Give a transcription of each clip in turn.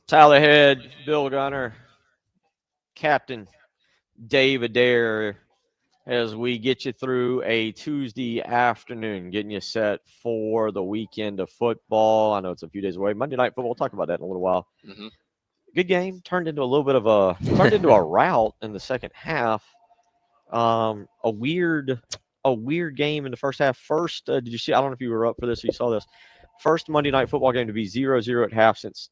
Tyler Head, Bill Gunner, Captain Dave Adair, as we get you through a Tuesday afternoon, getting you set for the weekend of football. I know it's a few days away. Monday Night Football. We'll talk about that in a little while. Mm-hmm. Good game. Turned into a little bit of a rout in the second half. A weird game in the first half. First, did you see? I don't know if you were up for this or you saw this. First Monday Night Football game to be 0-0 at half since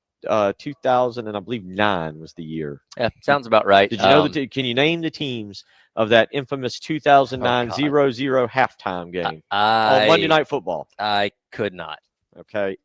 2000, and I believe 9 was the year. Yeah, sounds about right. Did you know can you name the teams of that infamous 2009 0-0 halftime game on Monday Night Football? I could not. Okay.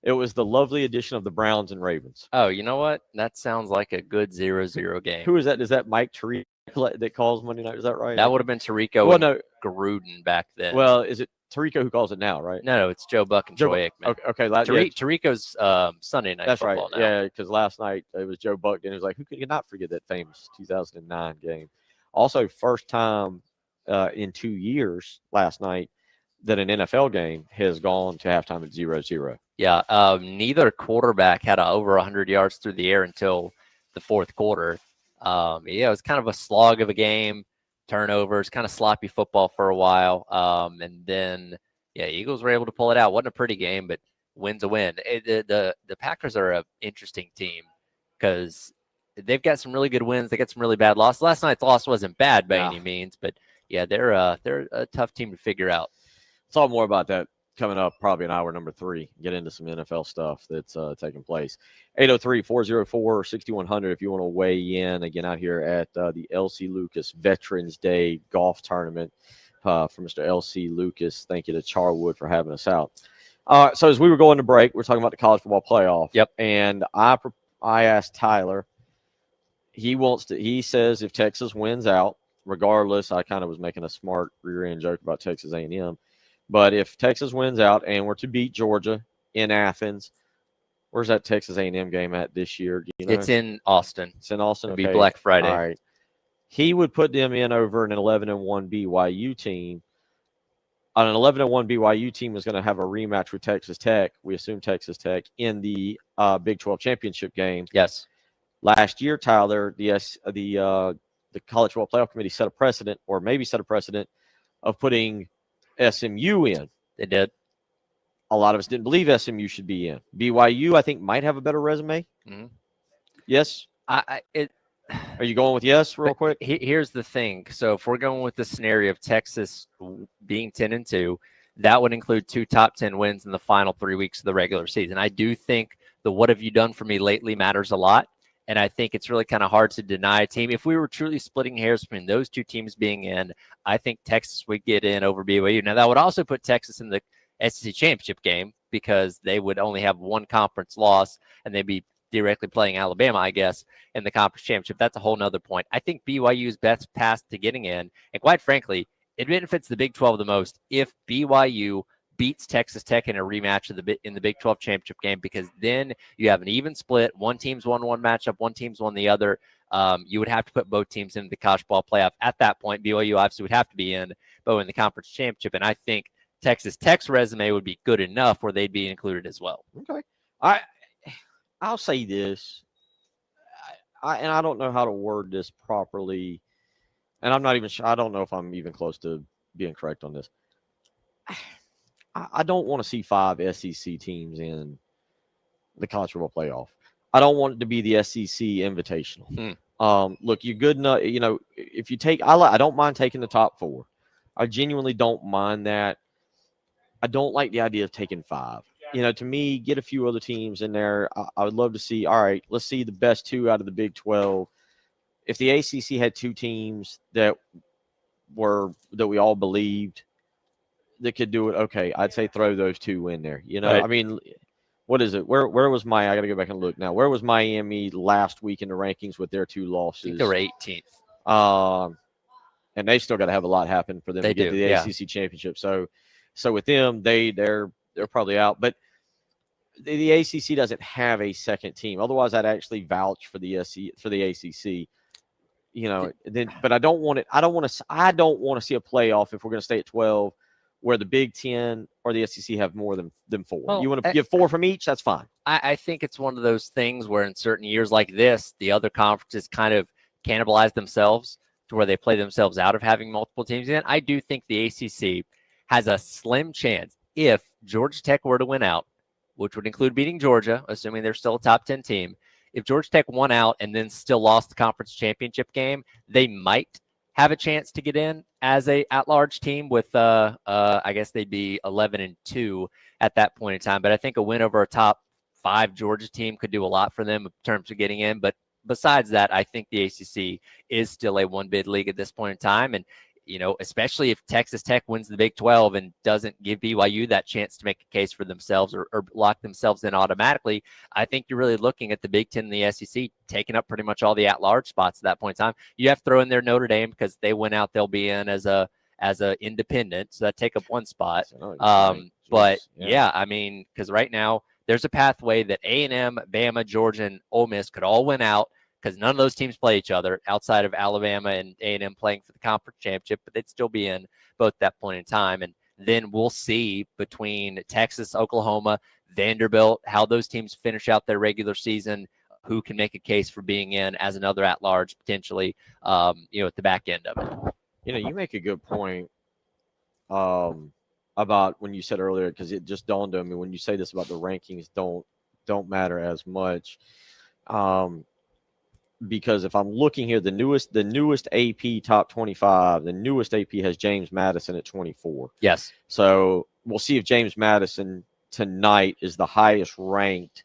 It was the lovely addition of the Browns and Ravens. Oh, you know what? That sounds like a good 0-0 game. Who is that? Is that Mike Tariq that calls Monday Night? Is that right? That would have been Tirico and Gruden back then. Well, is it Tirico who calls it now, right? No, it's Joe Buck and Troy Aikman. Okay. Tirico's Sunday Night That's Football right. now. Yeah, because last night it was Joe Buck, and it was like, who could not forget that famous 2009 game? Also, first time in 2 years last night that an NFL game has gone to halftime at 0-0. Yeah, neither quarterback had over 100 yards through the air until the fourth quarter. It was kind of a slog of a game, turnovers, kind of sloppy football for a while. And then, Eagles were able to pull it out. Wasn't a pretty game, but win's a win. The Packers are an interesting team because they've got some really good wins. They got some really bad losses. Last night's loss wasn't bad by any means, but they're a tough team to figure out. We'll talk more about that coming up probably in hour number 3. Get into some NFL stuff that's taking place. 803-404-6100 if you want to weigh in again out here at the LC Lucas Veterans Day Golf Tournament for Mr. LC Lucas. Thank you to Charwood for having us out. So as we were going to break, we're talking about the college football playoff. Yep. And I asked Tyler. He says if Texas wins out, regardless, I kind of was making a smart rear end joke about Texas A&M. But if Texas wins out and we're to beat Georgia in Athens, where's that Texas A&M game at this year? Do you know? It's in Austin. It's in Austin. It'll be Black Friday. All right. He would put them in over an 11-1 BYU team. An 11-1 BYU team is going to have a rematch with Texas Tech. We assume Texas Tech in the Big 12 championship game. Yes. Last year, Tyler, the College Football Playoff Committee set a precedent, or maybe set a precedent, of putting SMU in. They did. A lot of us didn't believe SMU should be in. BYU, I think, might have a better resume. Mm-hmm. Yes? Are you going with yes real quick? Here's the thing. So if we're going with the scenario of Texas being 10-2, that would include 2 top 10 wins in the final 3 weeks of the regular season. I do think the what have you done for me lately matters a lot. And I think it's really kind of hard to deny a team. If we were truly splitting hairs between those two teams being in, I think Texas would get in over BYU. Now, that would also put Texas in the SEC championship game because they would only have one conference loss and they'd be directly playing Alabama, I guess, in the conference championship. That's a whole nother point. I think BYU's best path to getting in, and quite frankly, it benefits the Big 12 the most if BYU beats Texas Tech in a rematch in the Big 12 championship game, because then you have an even split. One team's won one matchup, one team's won the other. You would have to put both teams into the college ball playoff. At that point, BYU obviously would have to be in, but in the conference championship. And I think Texas Tech's resume would be good enough where they'd be included as well. Okay. I'll say this, and I don't know how to word this properly, and I'm not even sure. I don't know if I'm even close to being correct on this. I don't want to see 5 SEC teams in the college football playoff. I don't want it to be the SEC Invitational. Look, you're good enough. You know, if you take, I don't mind taking the top 4. I genuinely don't mind that. I don't like the idea of taking 5. You know, to me, get a few other teams in there. I would love to see, all right, let's see the best 2 out of the Big 12. If the ACC had 2 teams that we all believed that could do it, okay, I'd say throw those 2 in there. You know, right. I mean, what is it? Where was I got to go back and look now. Where was Miami last week in the rankings with their 2 losses? I think they were 18th. And they still got to have a lot happen for them to get to the ACC championship. So with them, they're probably out. But the ACC doesn't have a second team. Otherwise, I'd actually vouch for the ACC. You know, but I don't want it. I don't want to see a playoff if we're going to stay at 12 where the Big Ten or the SEC have more than 4. Well, You want to give 4 from each? That's fine. I think it's one of those things where in certain years like this, the other conferences kind of cannibalize themselves to where they play themselves out of having multiple teams in. I do think the ACC has a slim chance if Georgia Tech were to win out, which would include beating Georgia, assuming they're still a top 10 team. If Georgia Tech won out and then still lost the conference championship game, they might have a chance to get in as a at-large team with, I guess they'd be 11-2 at that point in time. But I think a win over a top 5 Georgia team could do a lot for them in terms of getting in. But besides that, I think the ACC is still a one-bid league at this point in time. And especially if Texas Tech wins the Big 12 and doesn't give BYU that chance to make a case for themselves or lock themselves in automatically, I think you're really looking at the Big 10 and the SEC taking up pretty much all the at-large spots at that point in time. You have to throw in there Notre Dame because they went out, they'll be in as a independent, so that take up one spot. But yeah, I mean, because right now there's a pathway that A&M, Bama, Georgia, and Ole Miss could all win out, because none of those teams play each other outside of Alabama and A&M playing for the conference championship, but they'd still be in both that point in time. And then we'll see between Texas, Oklahoma, Vanderbilt, how those teams finish out their regular season, who can make a case for being in as another at-large potentially, at the back end of it. You make a good point about when you said earlier, because it just dawned on me when you say this about the rankings don't matter as much. Because if I'm looking here, the newest AP top 25, the newest AP has James Madison at 24. Yes. So we'll see if James Madison tonight is the highest ranked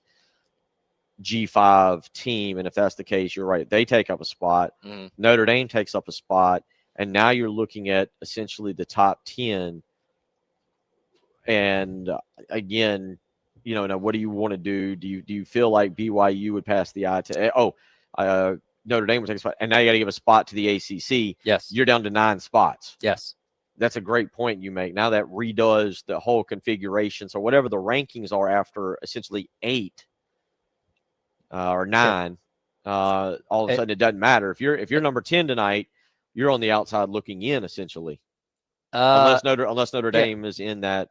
G5 team. And if that's the case, you're right. They take up a spot. Notre Dame takes up a spot. And now you're looking at essentially the top 10. And again, now what do you want to do? Do you feel like BYU would pass the eye to Notre Dame would take a spot, and now you got to give a spot to the ACC. Yes. You're down to 9 spots. Yes. That's a great point you make. Now that redoes the whole configuration. So whatever the rankings are after essentially 8 or 9, all of a sudden it doesn't matter. If you're number 10 tonight, you're on the outside looking in essentially. Unless Notre Dame is in that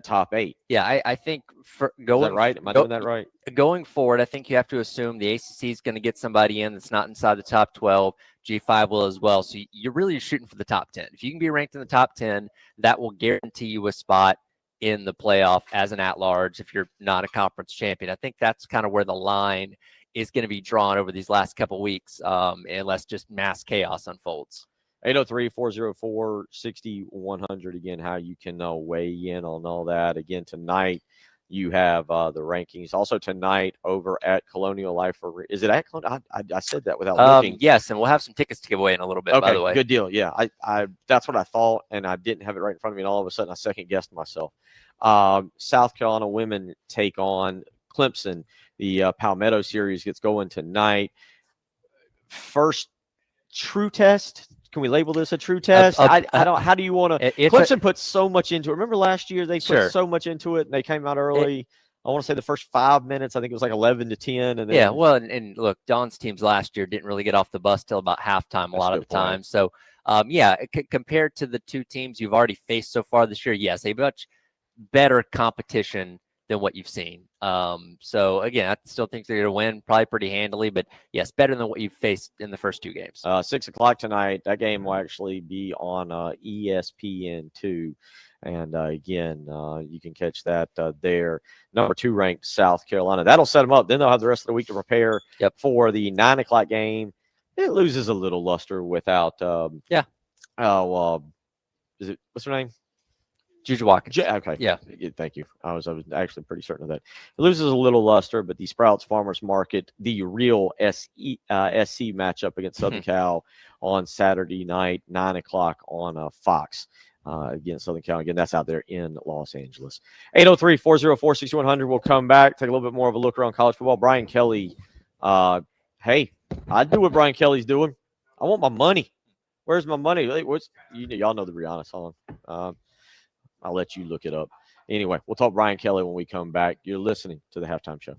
top 8. Yeah, I think for going, is that right? Am I doing that right? Going forward, I think you have to assume the ACC is going to get somebody in that's not inside the top 12. G5 will as well. So you're really shooting for the top 10. If you can be ranked in the top 10, that will guarantee you a spot in the playoff as an at-large if you're not a conference champion. I think that's kind of where the line is going to be drawn over these last couple of weeks, unless just mass chaos unfolds. 803-404-6100. Again, how you can weigh in on all that. Again, tonight you have the rankings. Also tonight over at Colonial Life. Is it at Colonial? I said that without looking. Yes, and we'll have some tickets to give away in a little bit, by the way. Good deal. Yeah, I that's what I thought, and I didn't have it right in front of me, and all of a sudden I second-guessed myself. South Carolina women take on Clemson. The Palmetto series gets going tonight. First true test. Can we label this a true test? I don't. How do you want to? Clemson put so much into it. Remember last year they put so much into it, and they came out early. I want to say the first 5 minutes, I think it was like 11-10. And then, and look, Don's teams last year didn't really get off the bus till about halftime a lot of the time. So, compared to the two teams you've already faced so far this year, yes, a much better competition than what you've seen. So again, I still think they're going to win probably pretty handily, but yes, better than what you've faced in the first 2 games. 6:00 tonight. That game will actually be on ESPN2. And again, you can catch that there. Number 2 ranked South Carolina. That'll set them up. Then they'll have the rest of the week to prepare for the 9:00 game. It loses a little luster without is it, what's her name? Juju Watkins. Okay. Yeah. Thank you. I was actually pretty certain of that. It loses a little luster, but the Sprouts Farmers Market, the real SC matchup against Southern Cal on Saturday night, 9:00 on Fox against Southern Cal. Again, that's out there in Los Angeles. 803-404-6100. We'll come back, take a little bit more of a look around college football. Brian Kelly, hey, I do what Brian Kelly's doing. I want my money. Where's my money? Y'all know the Rihanna song. I'll let you look it up. Anyway, we'll talk Brian Kelly when we come back. You're listening to the Halftime Show.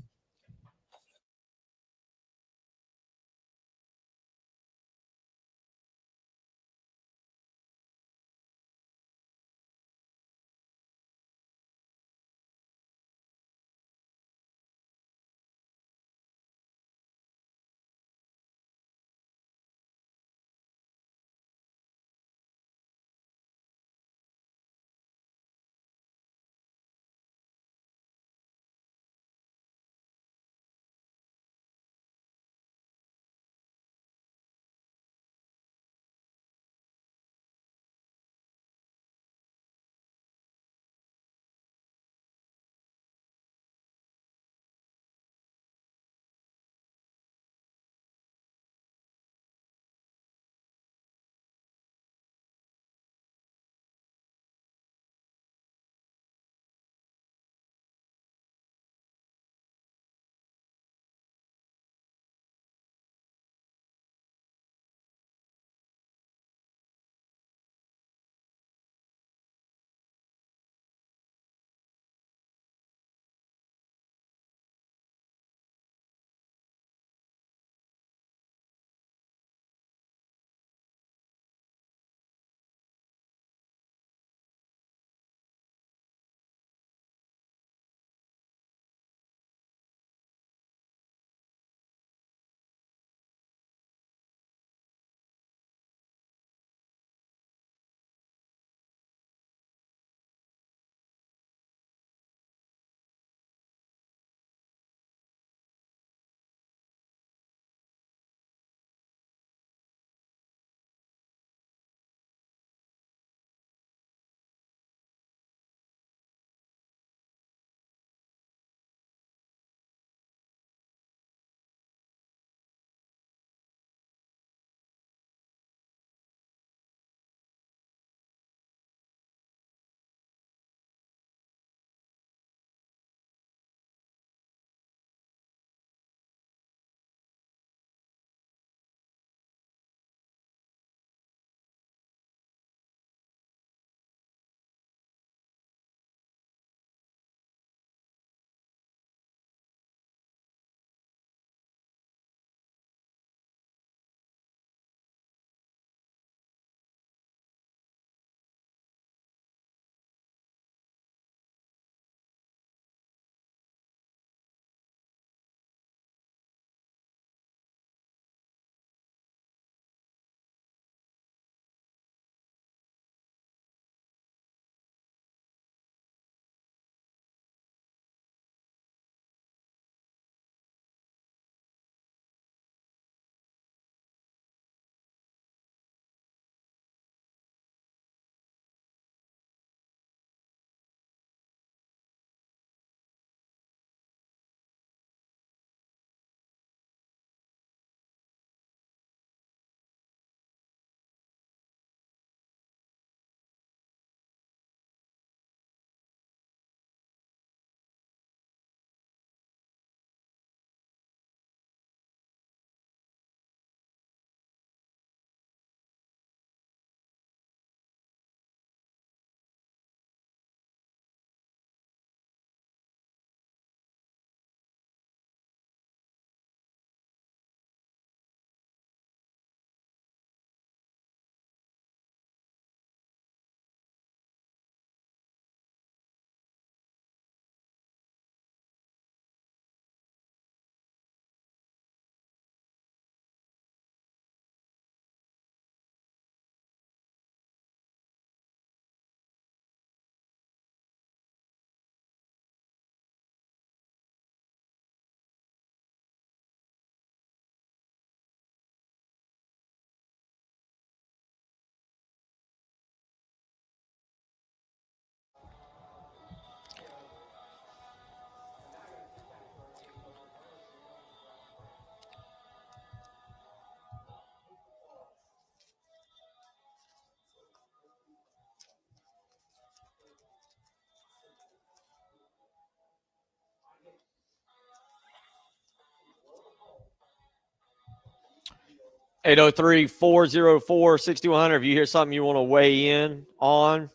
803-404-6100. If you hear something you want to weigh in on,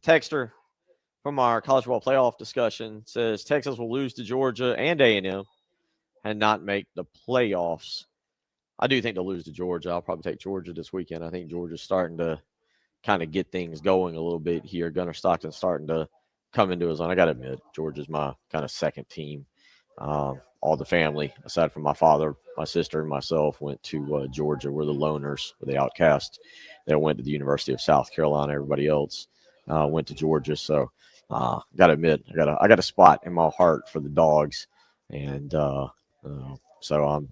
texter from our college football playoff discussion says Texas will lose to Georgia and A&M and not make the playoffs. I do think they'll lose to Georgia. I'll probably take Georgia this weekend. I think Georgia's starting to kind of get things going a little bit here. Gunnar Stockton's starting to come into his own. I got to admit, Georgia's my kind of second team. All the family, aside from my father, my sister, and myself, went to Georgia. We're the loners, we're the outcasts. They went to the University of South Carolina. Everybody else went to Georgia. So, got to admit, I got a spot in my heart for the Dogs, and so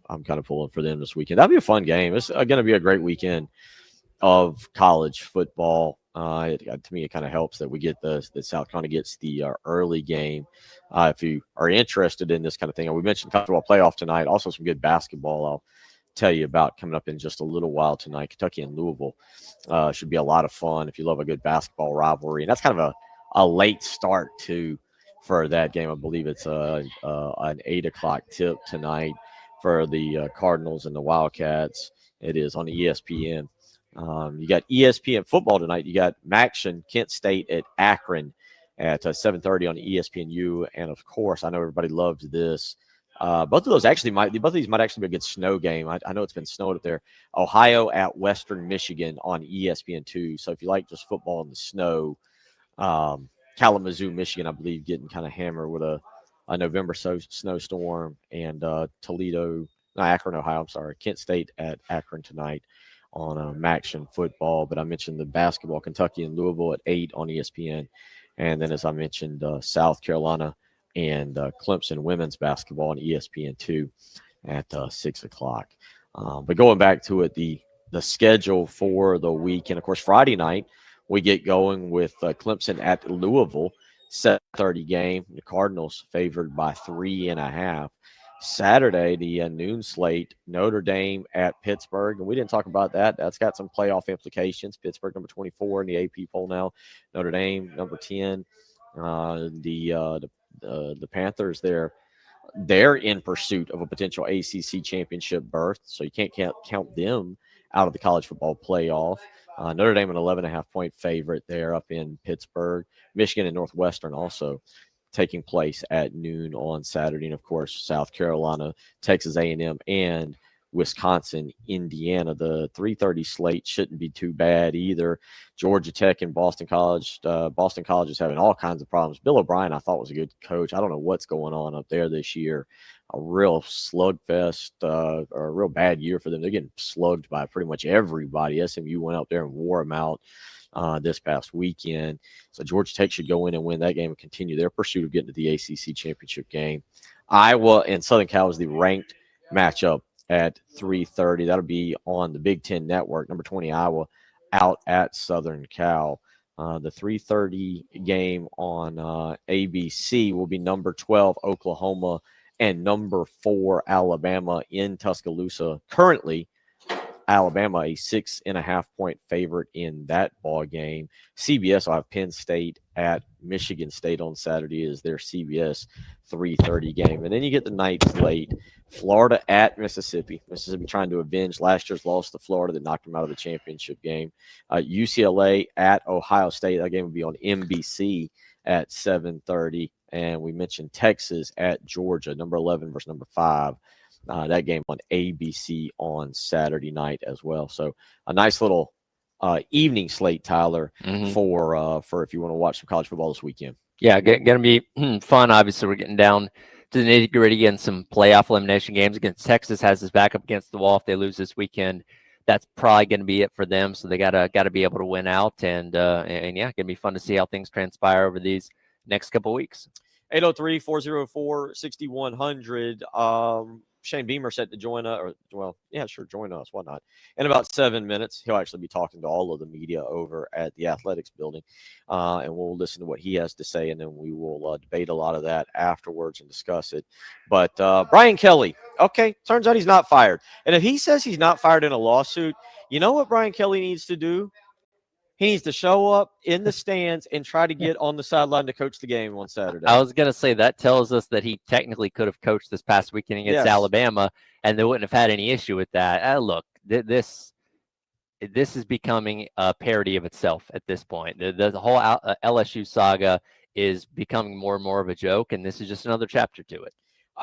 I'm kind of pulling for them this weekend. That'll be a fun game. It's going to be a great weekend of college football. To me, it kind of helps that we get that South Carolina gets the early game. If you are interested in this kind of thing, and we mentioned college football playoff tonight, also some good basketball I'll tell you about coming up in just a little while tonight. Kentucky and Louisville should be a lot of fun if you love a good basketball rivalry. And that's kind of a late start too for that game. I believe it's an 8 o'clock tip tonight for the Cardinals and the Wildcats. It is on ESPN. You got ESPN football tonight. You got Maction, Kent State at Akron at 7:30 on ESPNU. And of course, I know everybody loves this. Both of these might actually be a good snow game. I know it's been snowed up there. Ohio at Western Michigan on ESPN2. So if you like just football in the snow, Kalamazoo, Michigan, I believe, getting kind of hammered with a November snowstorm, and Akron, Ohio. I'm sorry, Kent State at Akron tonight on Maction football. But I mentioned the basketball, Kentucky and Louisville at 8 on ESPN. And then, as I mentioned, South Carolina and Clemson women's basketball on ESPN2 at 6 o'clock. But going back to it, the schedule for the week, and of course, Friday night, we get going with Clemson at Louisville, 7:30 game. The Cardinals favored by 3.5. Saturday, the noon slate, Notre Dame at Pittsburgh. And we didn't talk about that. That's got some playoff implications. Pittsburgh, number 24 in the AP poll now. Notre Dame, number 10. The Panthers, they're in pursuit of a potential ACC championship berth, so you can't count them out of the college football playoff. Notre Dame, an 11.5-point favorite there up in Pittsburgh. Michigan and Northwestern also taking place at noon on Saturday. And, of course, South Carolina, Texas A&M, and Wisconsin, Indiana. The 3:30 slate shouldn't be too bad either. Georgia Tech and Boston College. Boston College is having all kinds of problems. Bill O'Brien, I thought, was a good coach. I don't know what's going on up there this year. A real slugfest, or a real bad year for them. They're getting slugged by pretty much everybody. SMU went out there and wore them out this past weekend. So Georgia Tech should go in and win that game and continue their pursuit of getting to the ACC championship game. Iowa and Southern Cal is the ranked matchup at 3:30. That'll be on the Big Ten Network. Number 20 Iowa out at Southern Cal. The 3:30 game on ABC will be number 12 Oklahoma and number 4 Alabama in Tuscaloosa. Currently, Alabama a 6.5-point favorite in that ball game. CBS will have Penn State at Michigan State on Saturday as their CBS 3:30 game. And then you get the night slate. Florida at Mississippi. Mississippi trying to avenge last year's loss to Florida that knocked them out of the championship game. UCLA at Ohio State. That game will be on NBC at 7:30. And we mentioned Texas at Georgia, number 11 versus number 5. That game on ABC on Saturday night as well. So a nice little evening slate, Tyler, for if you want to watch some college football this weekend. Yeah, going to be fun. Obviously, we're getting down to the nitty-gritty and some playoff elimination games. Against Texas has his back up against the wall. If they lose this weekend, that's probably going to be it for them. So they gotta be able to win out, and yeah, gonna be fun to see how things transpire over these next couple weeks. 803-404-6100. Shane Beamer set to join us, join us, why not? In about 7 minutes, he'll actually be talking to all of the media over at the Athletics building, and we'll listen to what he has to say, and then we will debate a lot of that afterwards and discuss it. But Brian Kelly, okay, turns out he's not fired. And if he says he's not fired in a lawsuit, you know what Brian Kelly needs to do? He needs to show up in the stands and try to get on the sideline to coach the game on Saturday. I was going to say that tells us that he technically could have coached this past weekend against Alabama, and they wouldn't have had any issue with that. Look, this is becoming a parody of itself at this point. The whole LSU saga is becoming more and more of a joke, and this is just another chapter to it.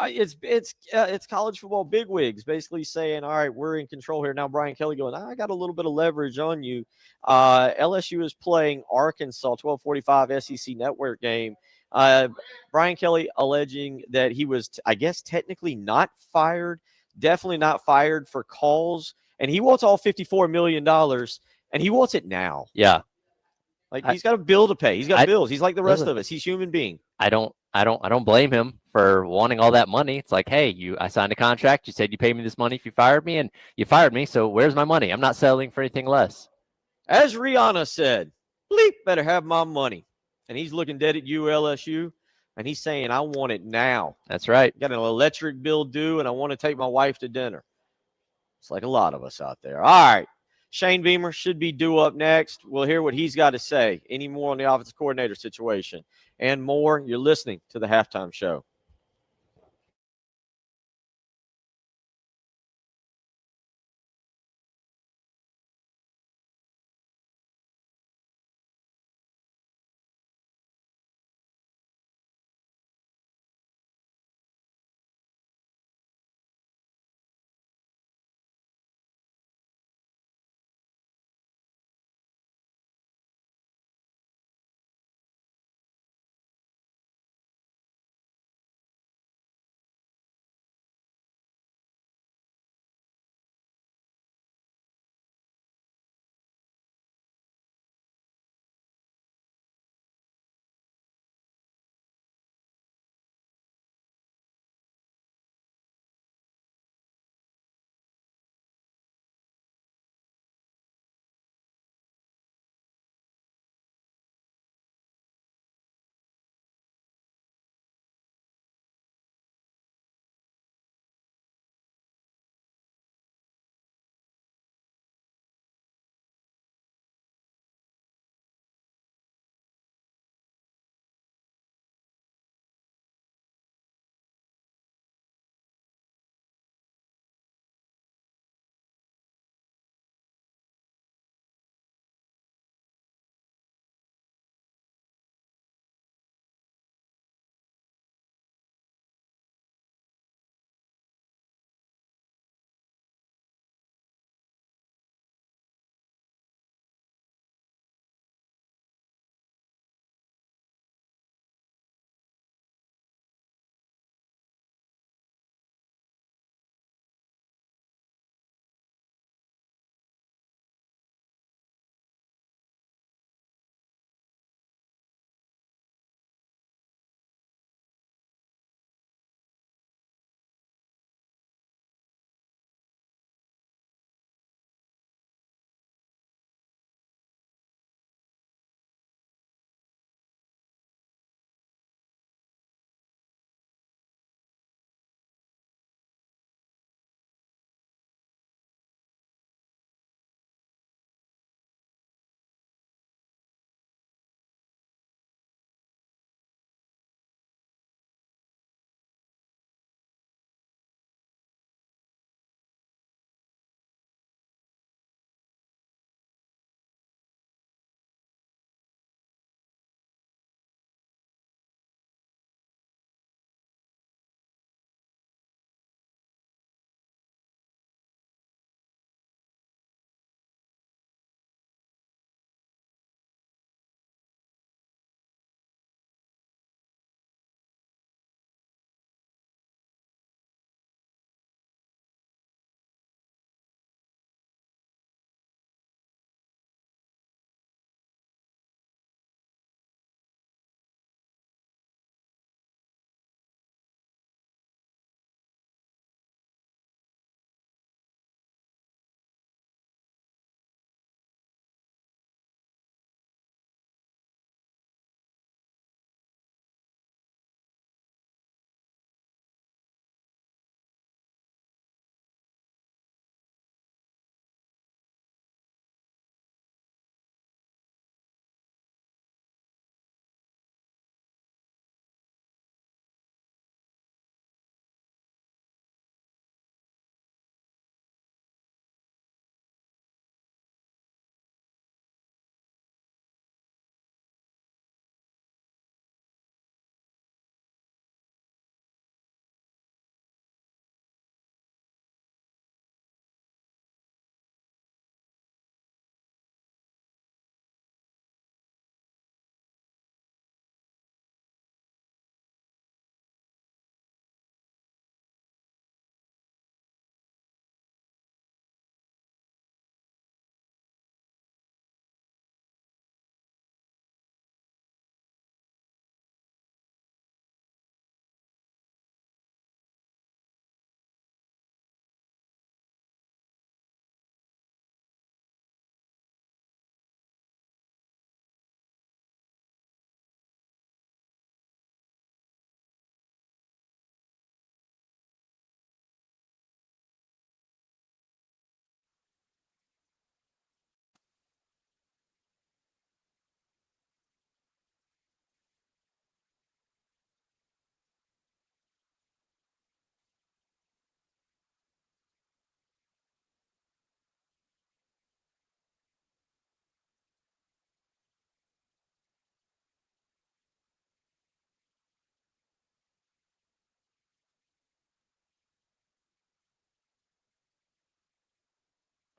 It's college football bigwigs basically saying, all right, we're in control here. Now Brian Kelly going, I got a little bit of leverage on you. LSU is playing Arkansas, 12:45 SEC network game. Brian Kelly alleging that he was, I guess, technically not fired, definitely not fired for calls, and he wants all $54 million, and he wants it now. Yeah. Like, he's got a bill to pay. He's got bills. He's like the rest listen, of us. He's a human being. I don't blame him for wanting all that money. It's like, hey, I signed a contract. You said you paid me this money if you fired me, and you fired me. So where's my money? I'm not settling for anything less. As Rihanna said, bleep better have my money. And he's looking dead at you, LSU, and he's saying, I want it now. That's right. Got an electric bill due, and I want to take my wife to dinner. It's like a lot of us out there. All right. Shane Beamer should be due up next. We'll hear what he's got to say. Any more on the offensive coordinator situation and more. You're listening to the Halftime Show.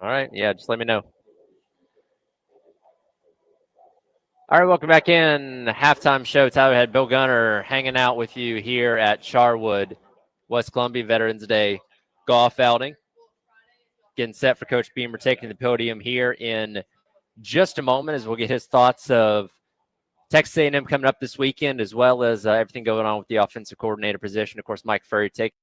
All right. Yeah, just let me know. All right, welcome back in. Halftime show. Tyler had Bill Gunner hanging out with you here at Charwood, West Columbia Veterans Day golf outing. Getting set for Coach Beamer taking the podium here in just a moment as we'll get his thoughts of Texas A&M coming up this weekend, as well as everything going on with the offensive coordinator position. Of course, Mike Furry taking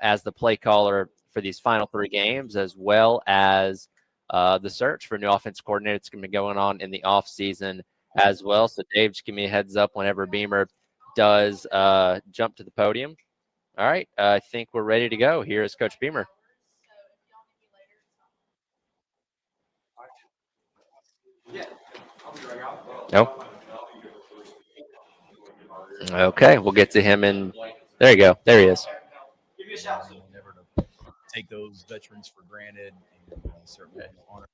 as the play caller for these final three games, as well as the search for a new offensive coordinator. It's going to be going on in the off season as well. So, Dave, just give me a heads up whenever Beamer does jump to the podium. All right, I think we're ready to go. Here is Coach Beamer. No. Okay, we'll get to him in. There you go. There he is. Never to take those veterans for granted, and certainly honor.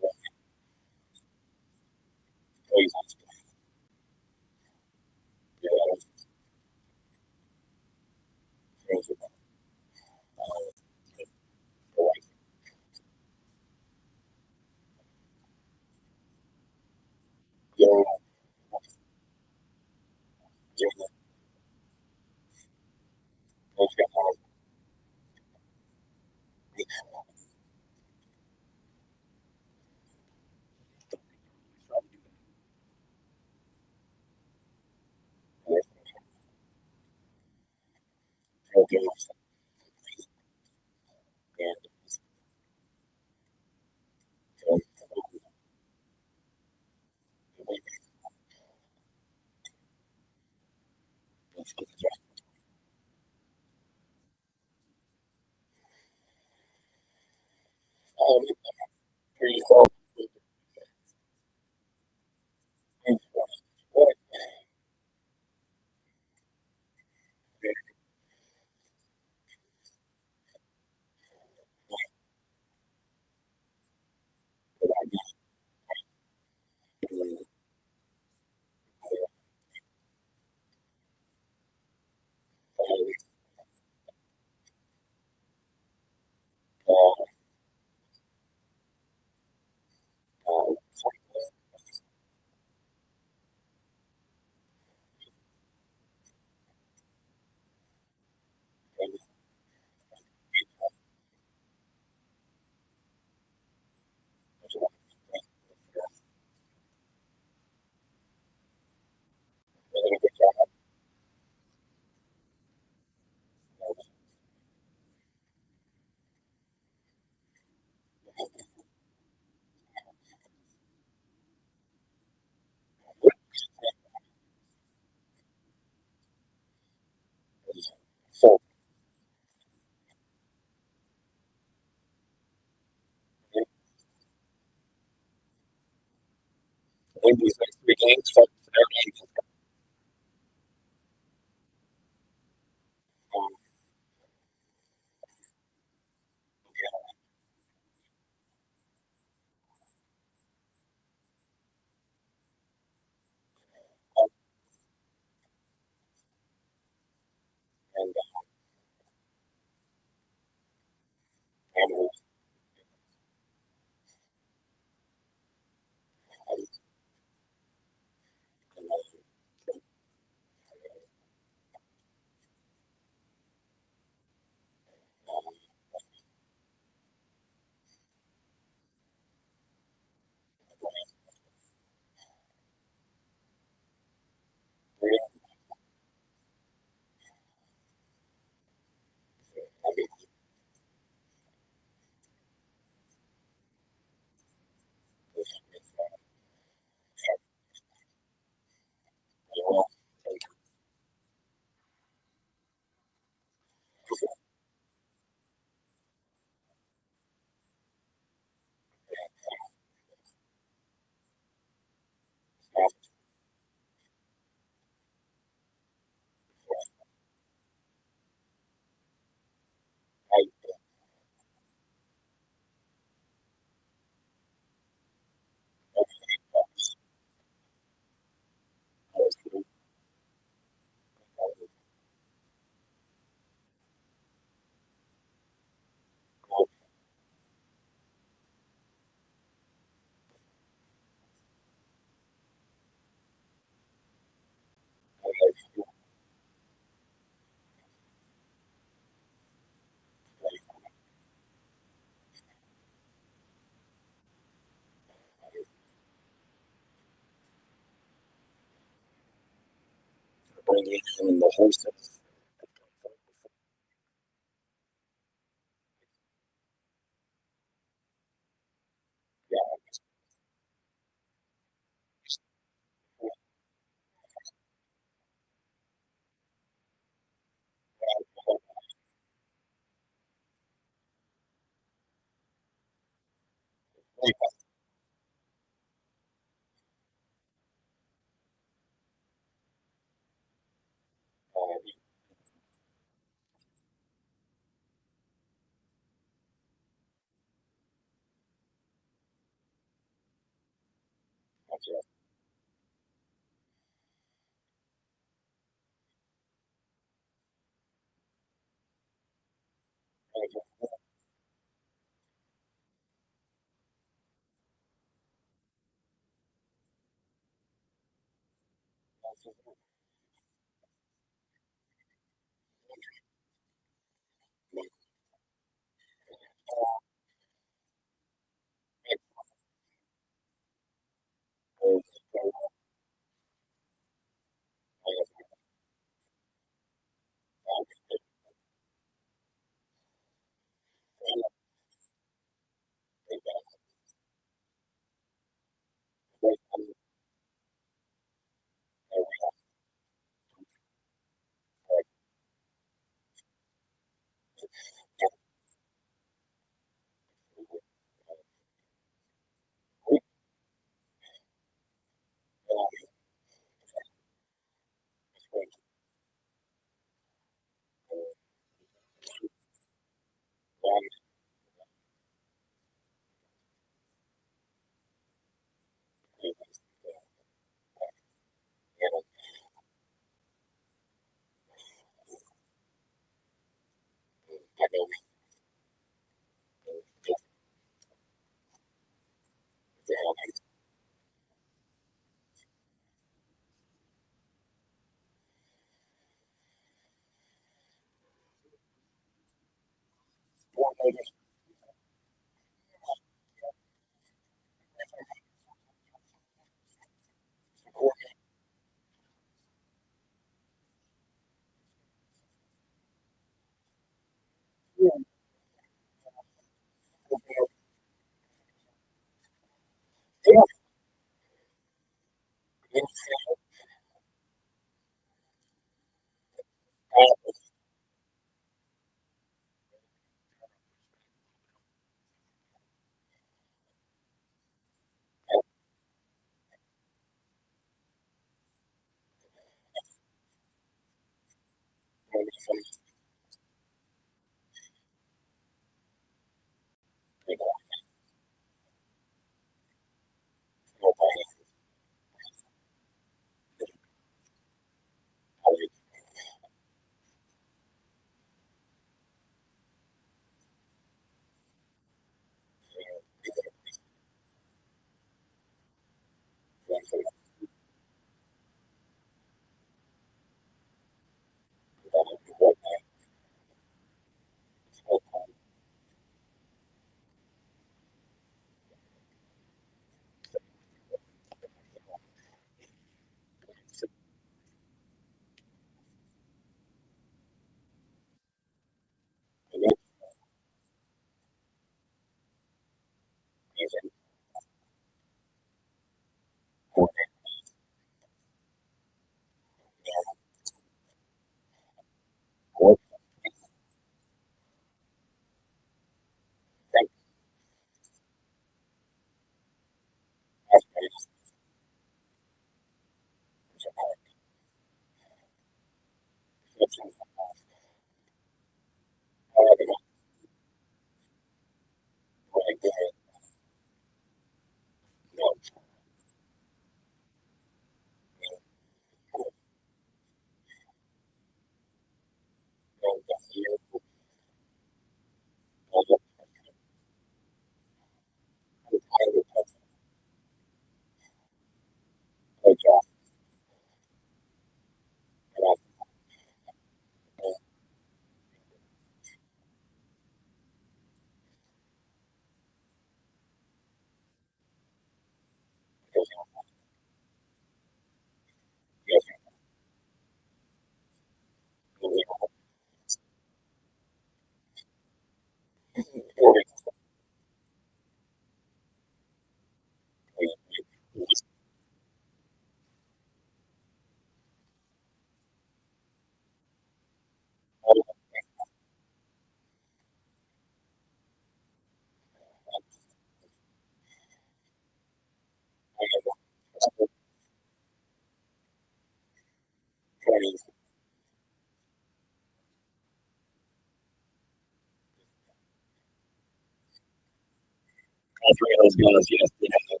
All three of those guys, yes, they have.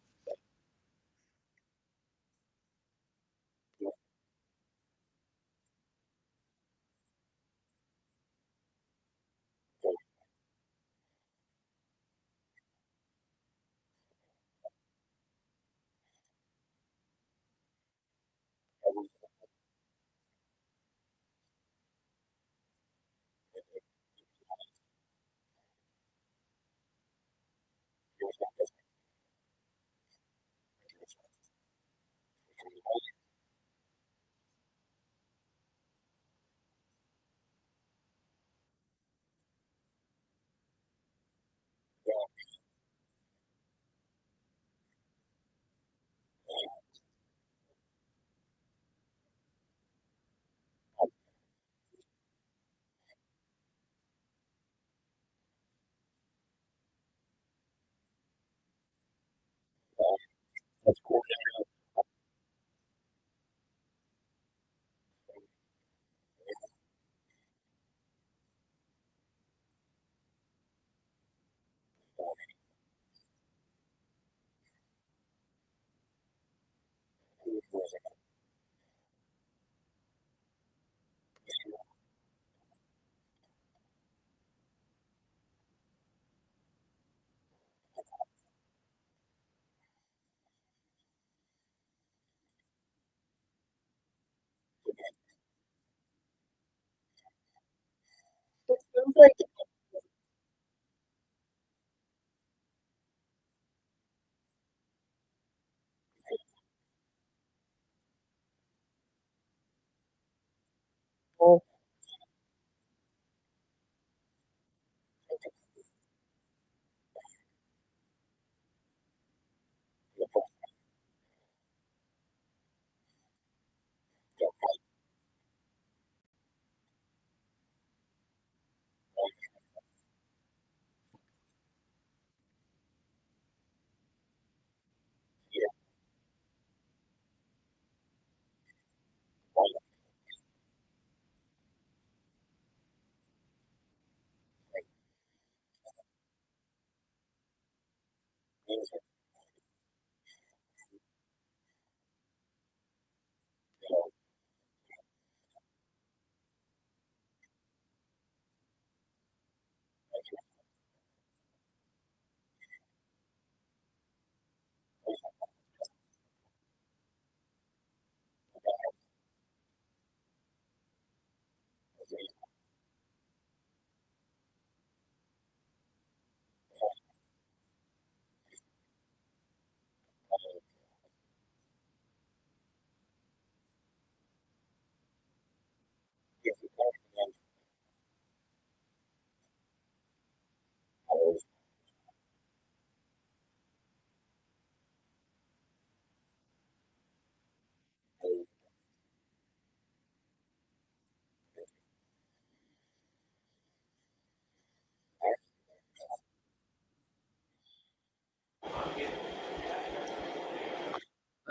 That's cool.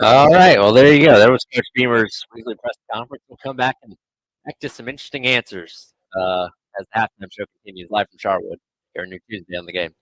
All right. Well, there you go. There was Coach Beamer's weekly press conference. We'll come back and back to some interesting answers as the halftime show continues live from Charwood here on New Tuesday on the game.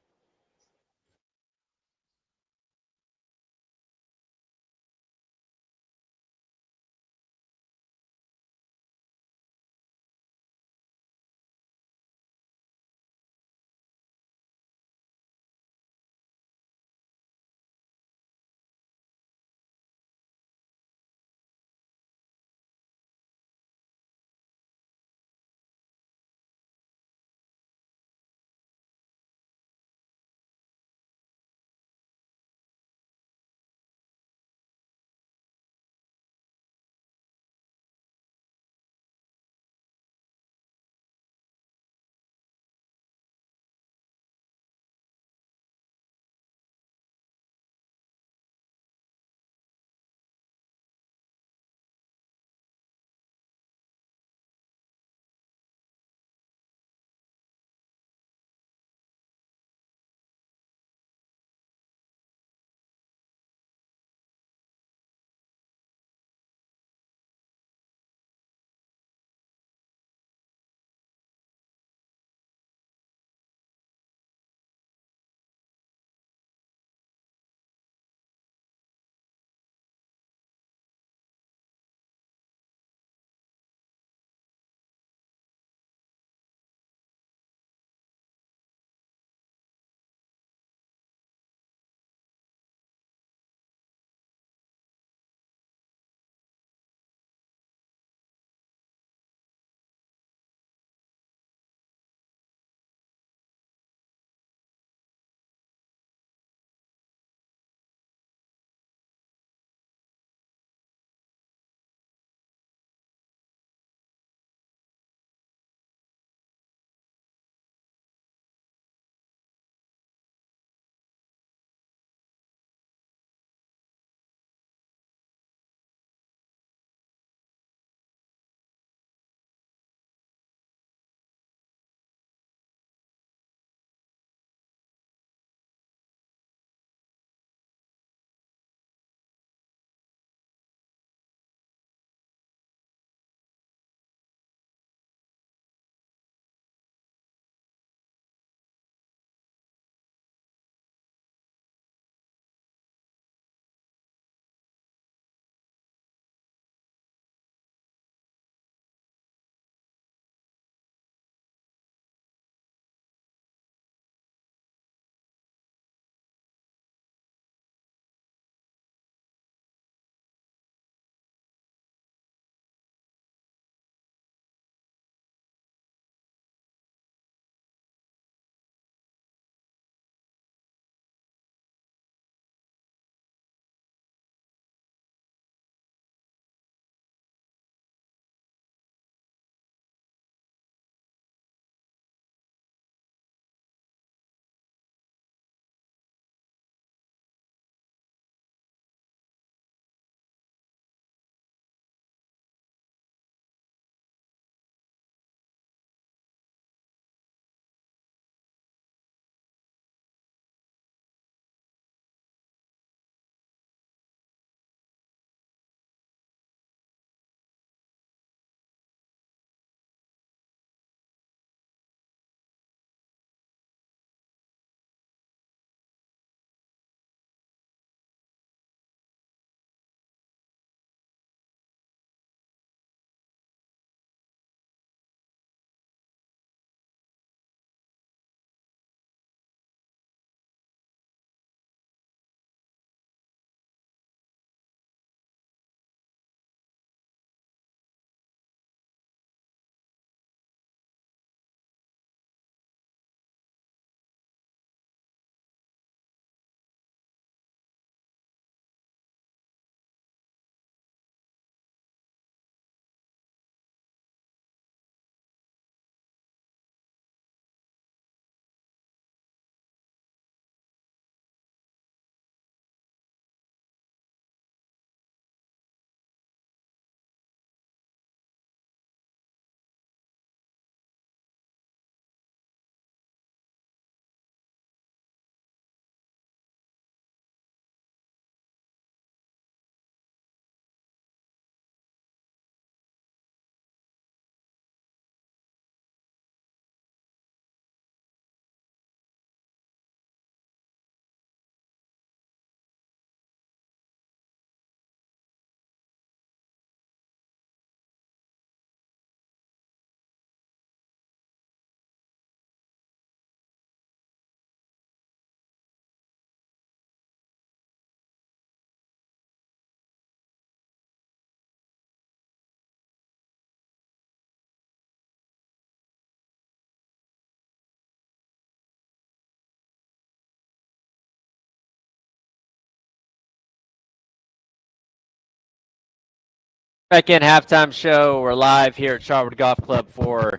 Back in halftime show. We're live here at Charwood Golf Club for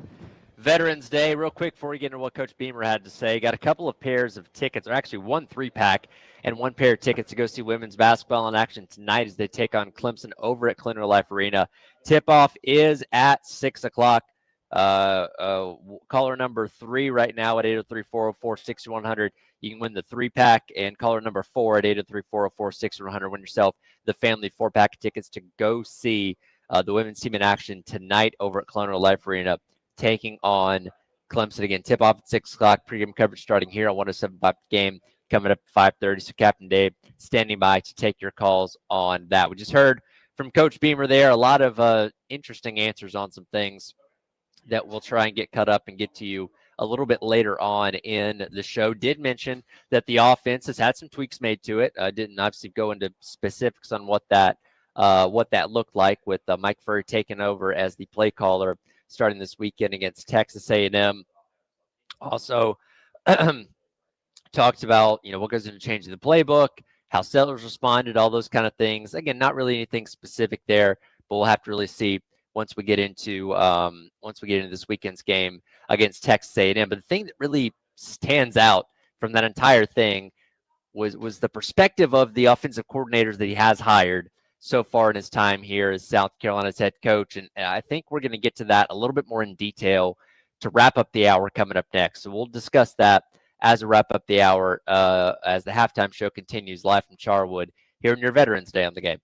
Veterans Day. Real quick before we get into what Coach Beamer had to say, got a couple of pairs of tickets, or actually one 3-pack and one pair of tickets to go see women's basketball in action tonight as they take on Clemson over at Clean Real Life Arena. Tip-off is at 6 o'clock. Caller number 3 right now at 803-404-6100. You can win the 3-pack, and caller number 4 at 803-404-6100 win yourself the family 4-pack tickets to go see the women's team in action tonight over at Colonial Life Arena, taking on Clemson again. Tip off at 6 o'clock. Pregame coverage starting here on 107.5 Game, coming up at 5:30. So Captain Dave standing by to take your calls on that. We just heard from Coach Beamer there, a lot of interesting answers on some things that we'll try and get cut up and get to you a little bit later on in the show. Did mention that the offense has had some tweaks made to it. Didn't obviously go into specifics on what that looked like with Mike Furry taking over as the play caller starting this weekend against Texas A&M. Also talked about what goes into changing the playbook, how sellers responded, all those kind of things. Again, not really anything specific there, but we'll have to really see once we get into this weekend's game against Texas A&M. But the thing that really stands out from that entire thing was the perspective of the offensive coordinators that he has hired so far in his time here as South Carolina's head coach. And I think we're going to get to that a little bit more in detail to wrap up the hour coming up next. So we'll discuss that as we wrap up the hour as the halftime show continues live from Charwood here in your Veterans Day on the Game.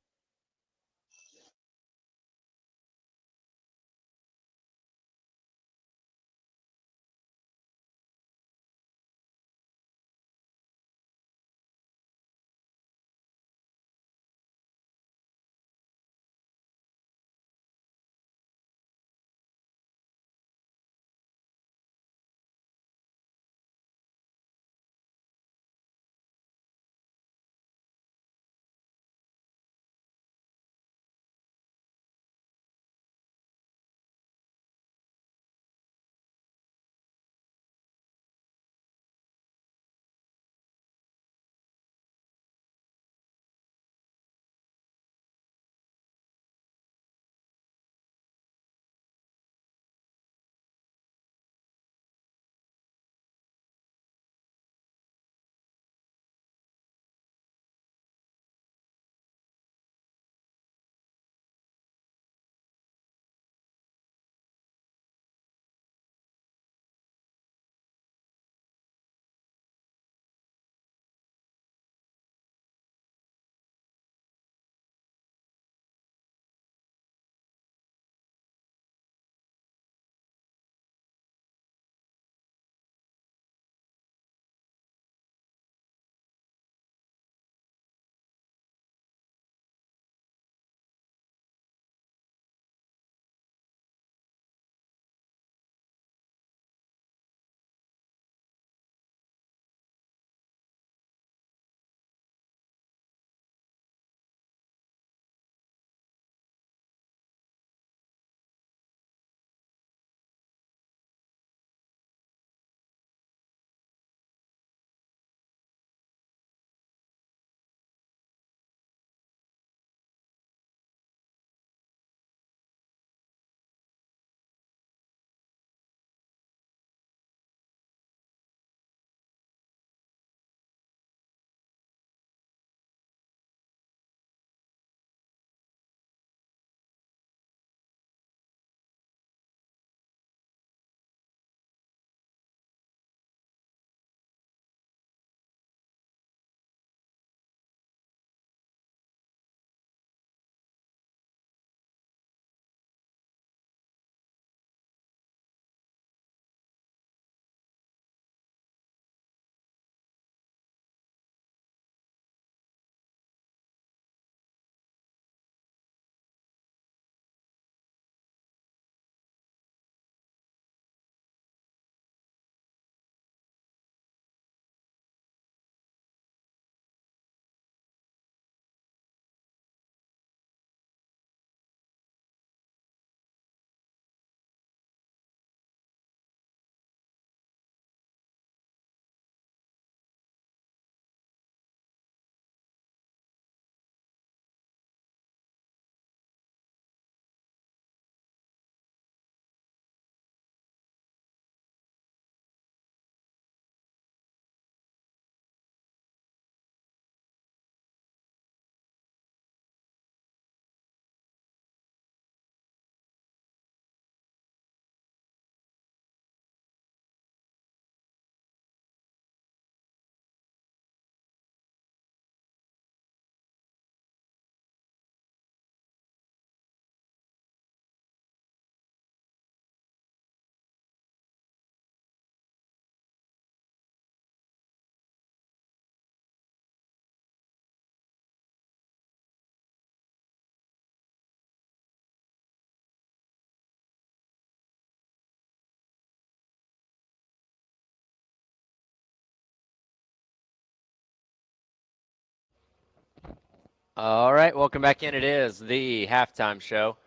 All right, welcome back in. It is the halftime show.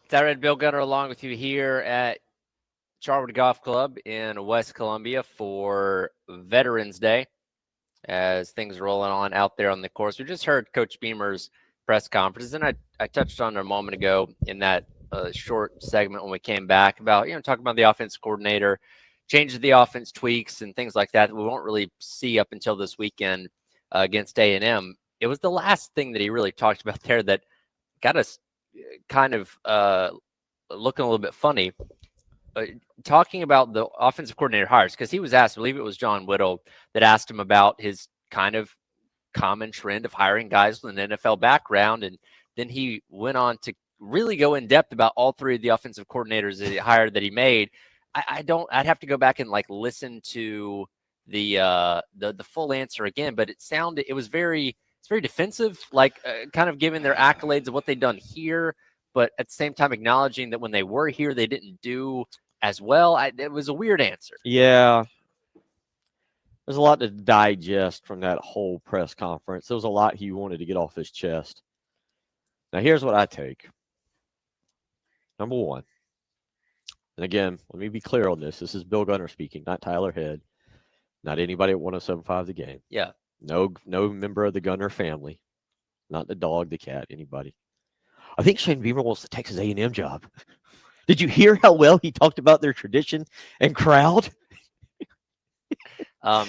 Tyler Bill Gunner along with you here at Charwood Golf Club in West Columbia for Veterans Day as things are rolling on out there on the course. We just heard Coach Beamer's press conference, and I touched on it a moment ago in that short segment when we came back about, talking about the offense coordinator, changes the offense tweaks and things like that we won't really see up until this weekend against A&M. It was the last thing that he really talked about there that got us kind of looking a little bit funny. Talking about the offensive coordinator hires, because he was asked, I believe it was John Whittle that asked him about his kind of common trend of hiring guys with an NFL background. And then he went on to really go in depth about all three of the offensive coordinators that he hired that he made. I'd have to go back and listen to the full answer again, but it was very defensive, kind of giving their accolades of what they'd done here, but at the same time acknowledging that when they were here, they didn't do as well. It was a weird answer. Yeah. There's a lot to digest from that whole press conference. There was a lot he wanted to get off his chest. Now, here's what I take. Number one, and again, let me be clear on this. This is Bill Gunner speaking, not Tyler Head, not anybody at 107.5 The Game. Yeah. No member of the Gunner family, not the dog, the cat, anybody. I think Shane Beamer wants the Texas A&M job. Did you hear how well he talked about their tradition and crowd?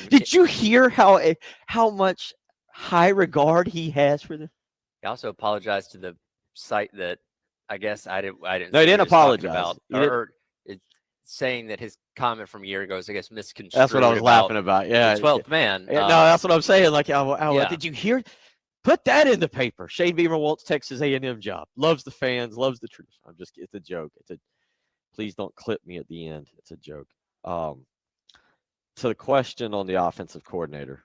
Did you hear how much high regard he has for them? He also apologized to the site that I guess I didn't. No, he didn't apologize. Or saying that his comment from a year ago is, I guess, misconstrued. That's what I was laughing about. Yeah, the 12th man. No, that's what I'm saying. Yeah. Did you hear? Put that in the paper. Shane Beamer wants Texas A&M job. Loves the fans. Loves the tradition. It's a joke. Please don't clip me at the end. It's a joke. To the question on the offensive coordinator,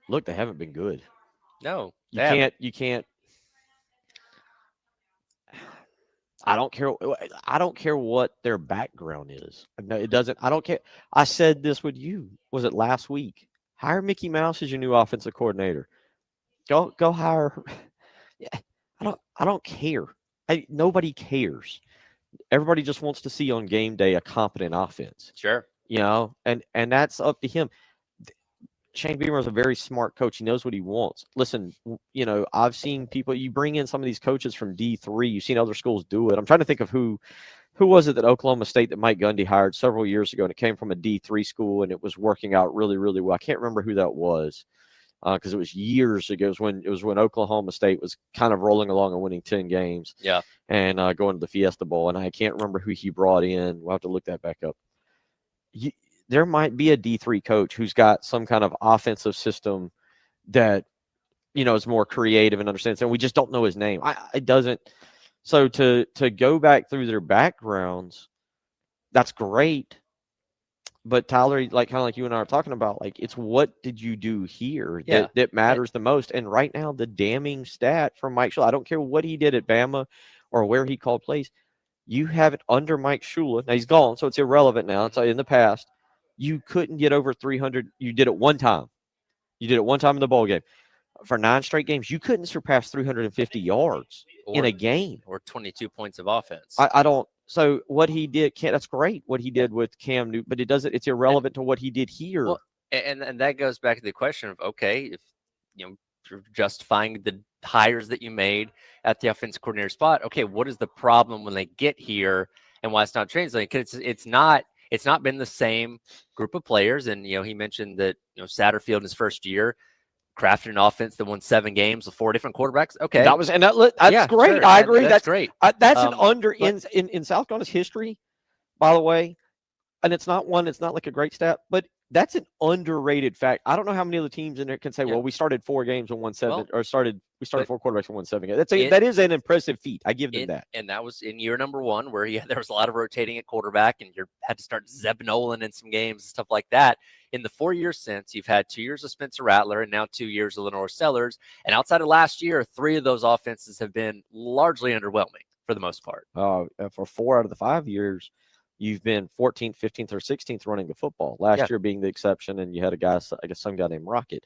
look, they haven't been good. No, you can't. I don't care what their background is. No, it doesn't. I don't care. I said this with you. Was it last week? Hire Mickey Mouse as your new offensive coordinator. Go hire. Yeah, I don't care. Nobody cares. Everybody just wants to see on game day a competent offense. Sure. And that's up to him. Shane Beamer is a very smart coach. He knows what he wants. Listen, I've seen people, you bring in some of these coaches from D3. You've seen other schools do it. I'm trying to think of who was it that Oklahoma State that Mike Gundy hired several years ago, and it came from a D3 school, and it was working out really, really well. I can't remember who that was because it was years ago. It was when Oklahoma State was kind of rolling along and winning 10 games. Yeah. And going to the Fiesta Bowl, and I can't remember who he brought in. We'll have to look that back up. There might be a D3 coach who's got some kind of offensive system that, is more creative and understands, and we just don't know his name. It doesn't. So to go back through their backgrounds, that's great. But Tyler, kind of like you and I are talking about, it's what did you do here that matters the most. And right now, the damning stat from Mike Shula, I don't care what he did at Bama or where he called plays. You have it under Mike Shula. Now he's gone, so it's irrelevant now. It's in the past. You couldn't get over 300. You did it one time. You did it one time in the bowl game. For 9 straight games, you couldn't surpass 350 yards in a game. Or 22 points of offense. I don't. So what he did, that's great what he did with Cam Newton, but it's irrelevant to what he did here. Well, and that goes back to the question of, okay, if you're justifying the hires that you made at the offensive coordinator spot, okay, what is the problem when they get here and why it's not translating? Because it's not been the same group of players. And, he mentioned that, Satterfield in his first year crafted an offense that won 7 games with 4 different quarterbacks. Okay. That's great. Sure. I agree. That's great. That's in South Carolina's history, by the way. And it's not like a great stat, but that's an underrated fact. I don't know how many other teams in there can say, well, we started 4 games and won 7, or we started 4 quarterbacks and won 7 games. That is an impressive feat. I give them that. And that was in year number 1 where there was a lot of rotating at quarterback and you had to start Zeb Nolan in some games and stuff like that. In the 4 years since, you've had 2 years of Spencer Rattler and now 2 years of Lenore Sellers. And outside of last year, 3 of those offenses have been largely underwhelming for the most part. For 4 out of the 5 years, you've been 14th, 15th, or 16th running the football. Last year being the exception, and you had a guy, I guess, some guy named Rocket.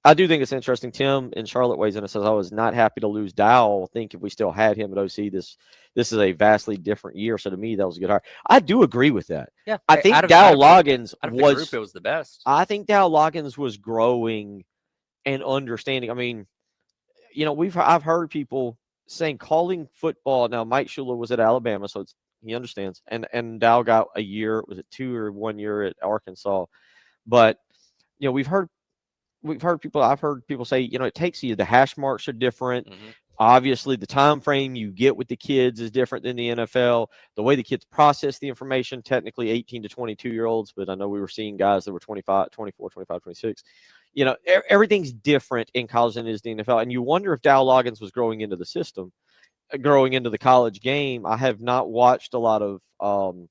I do think it's interesting. Tim in Charlotte weighs in and says, "I was not happy to lose Dow. I think if we still had him at OC, this is a vastly different year." So to me, that was a good hire. I do agree with that. Yeah, I think Dow Loggins out of the group, it was the best. I think Dow Loggins was growing and understanding. I mean, I've heard people saying calling football. Now, Mike Shula was at Alabama, so he understands. And Dow got a year. Was it 2 or 1 year at Arkansas? But I've heard people say, it takes you, the hash marks are different. Mm-hmm. Obviously, the time frame you get with the kids is different than the NFL. The way the kids process the information, technically 18 to 22-year-olds, but I know we were seeing guys that were 25, 24, 25, 26. Everything's different in college than it is the NFL. And you wonder if Dow Loggins was growing into the system, growing into the college game. I have not watched a lot of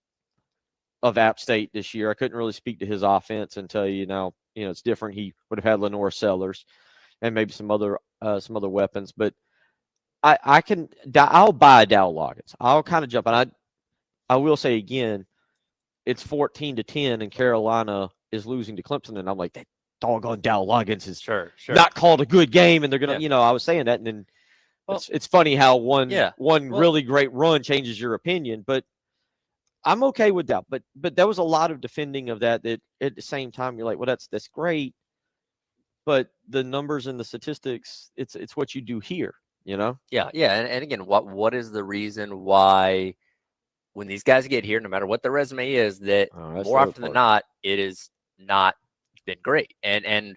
App State this year. I couldn't really speak to his offense and tell you now, it's different. He would have had Lenore Sellers and maybe some other weapons, but I'll buy Dow Loggins. I'll kind of jump on. I will say again, it's 14-10 and Carolina is losing to Clemson, and I'm like, that doggone Dow Loggins is sure not called a good game, and they're gonna, I was saying that, and then it's funny how one really great run changes your opinion, but I'm okay with that. But there was a lot of defending of that at the same time you're like, well, that's great, but the numbers and the statistics, it's what you do here. Yeah. And again, what is the reason why when these guys get here, no matter what the resume is, that more often than not, it is not been great. And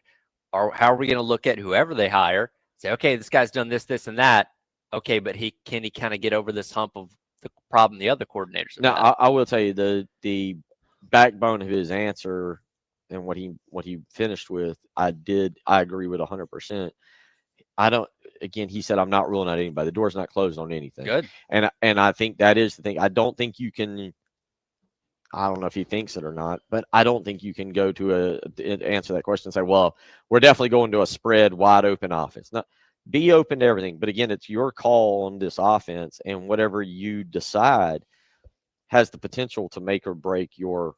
how are we going to look at whoever they hire? Say, okay, this guy's done this, and that. Okay, but can he kind of get over this hump of the problem the other coordinators have now, had? I will tell you the backbone of his answer and what he finished with, I agree with 100%. Again, he said, I'm not ruling out anybody. The door's not closed on anything. Good. And I think that is the thing. I don't think you can, I don't know if he thinks it or not, but I don't think you can go to answer that question and say, well, we're definitely going to a spread wide open offense. No, be open to everything. But again, it's your call on this offense, and whatever you decide has the potential to make or break your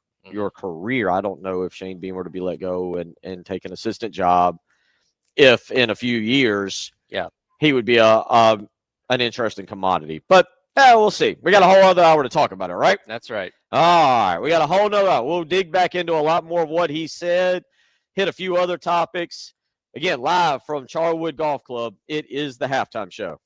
career. I don't know if Shane Beamer to be let go and take an assistant job, if in a few years, he would be an interesting commodity. But we'll see. We got a whole other hour to talk about it, right? That's right. All right. We got a whole nother hour. We'll dig back into a lot more of what he said, hit a few other topics. Again, live from Charwood Golf Club, it is the halftime show.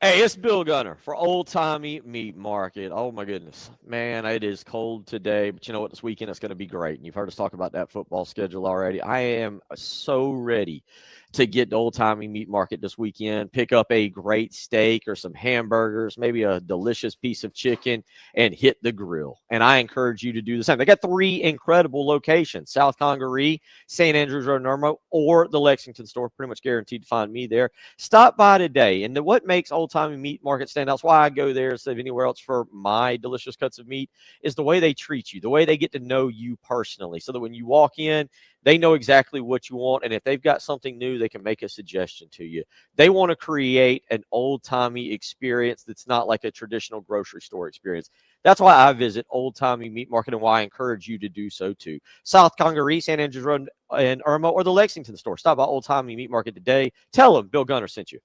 Hey, it's Bill Gunner for Old Timey Meat Market. Oh, my goodness. Man, it is cold today, but you know what? This weekend it's going to be great. And you've heard us talk about that football schedule already. I am so ready to get to Old Timey Meat Market this weekend, pick up a great steak or some hamburgers, maybe a delicious piece of chicken, and hit the grill. And I encourage you to do the same. They got 3 incredible locations: South Congaree, St. Andrews Road, Irmo, or the Lexington store. Pretty much guaranteed to find me there. Stop by today. And what makes Old Timey Meat Market stand out, that's why I go there instead of anywhere else for my delicious cuts of meat, is the way they treat you, the way they get to know you personally, so that when you walk in, they know exactly what you want, and if they've got something new, they can make a suggestion to you. They want to create an old-timey experience that's not like a traditional grocery store experience. That's why I visit Old Timey Meat Market, and why I encourage you to do so too. South Congaree, St. Andrews Road, and Irmo, or the Lexington store. Stop by Old Timey Meat Market today. Tell them Bill Gunner sent you.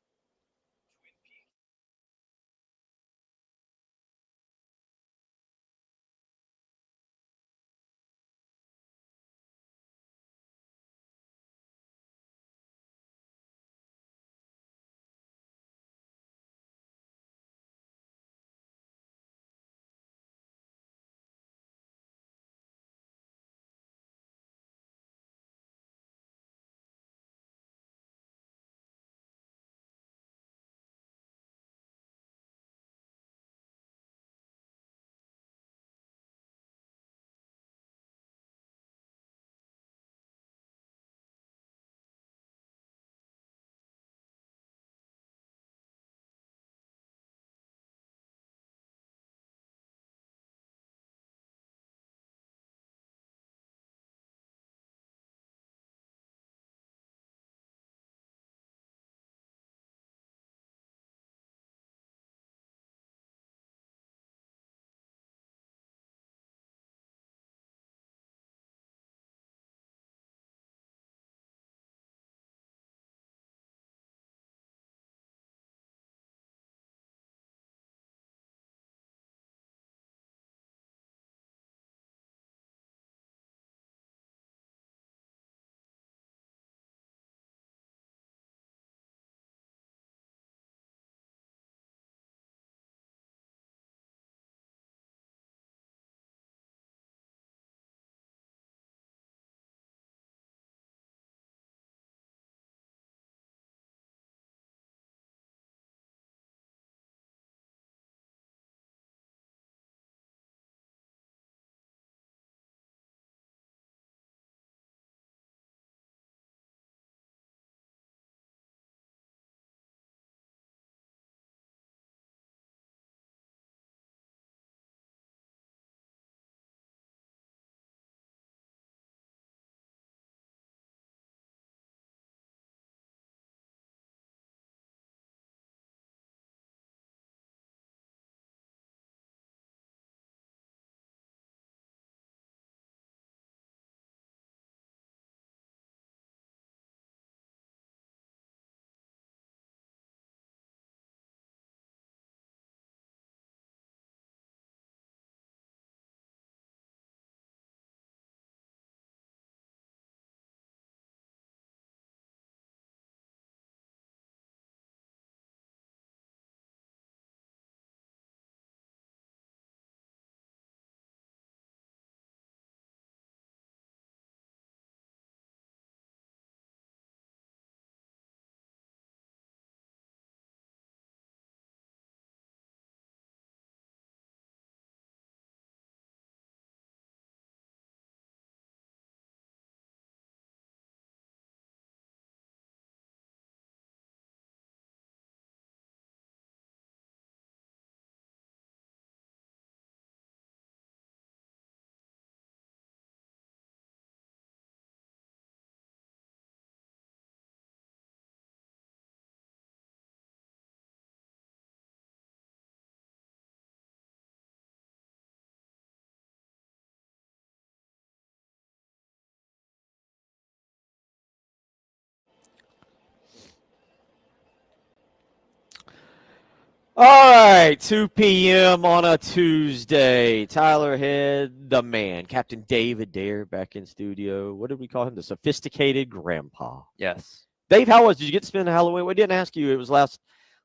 All right, 2 p.m. on a Tuesday. Tyler Head, the man, Captain David Dare, back in studio. What did we call him? The sophisticated grandpa. Yes. Dave, how was? Did you get to spend Halloween? We didn't ask you. It was last.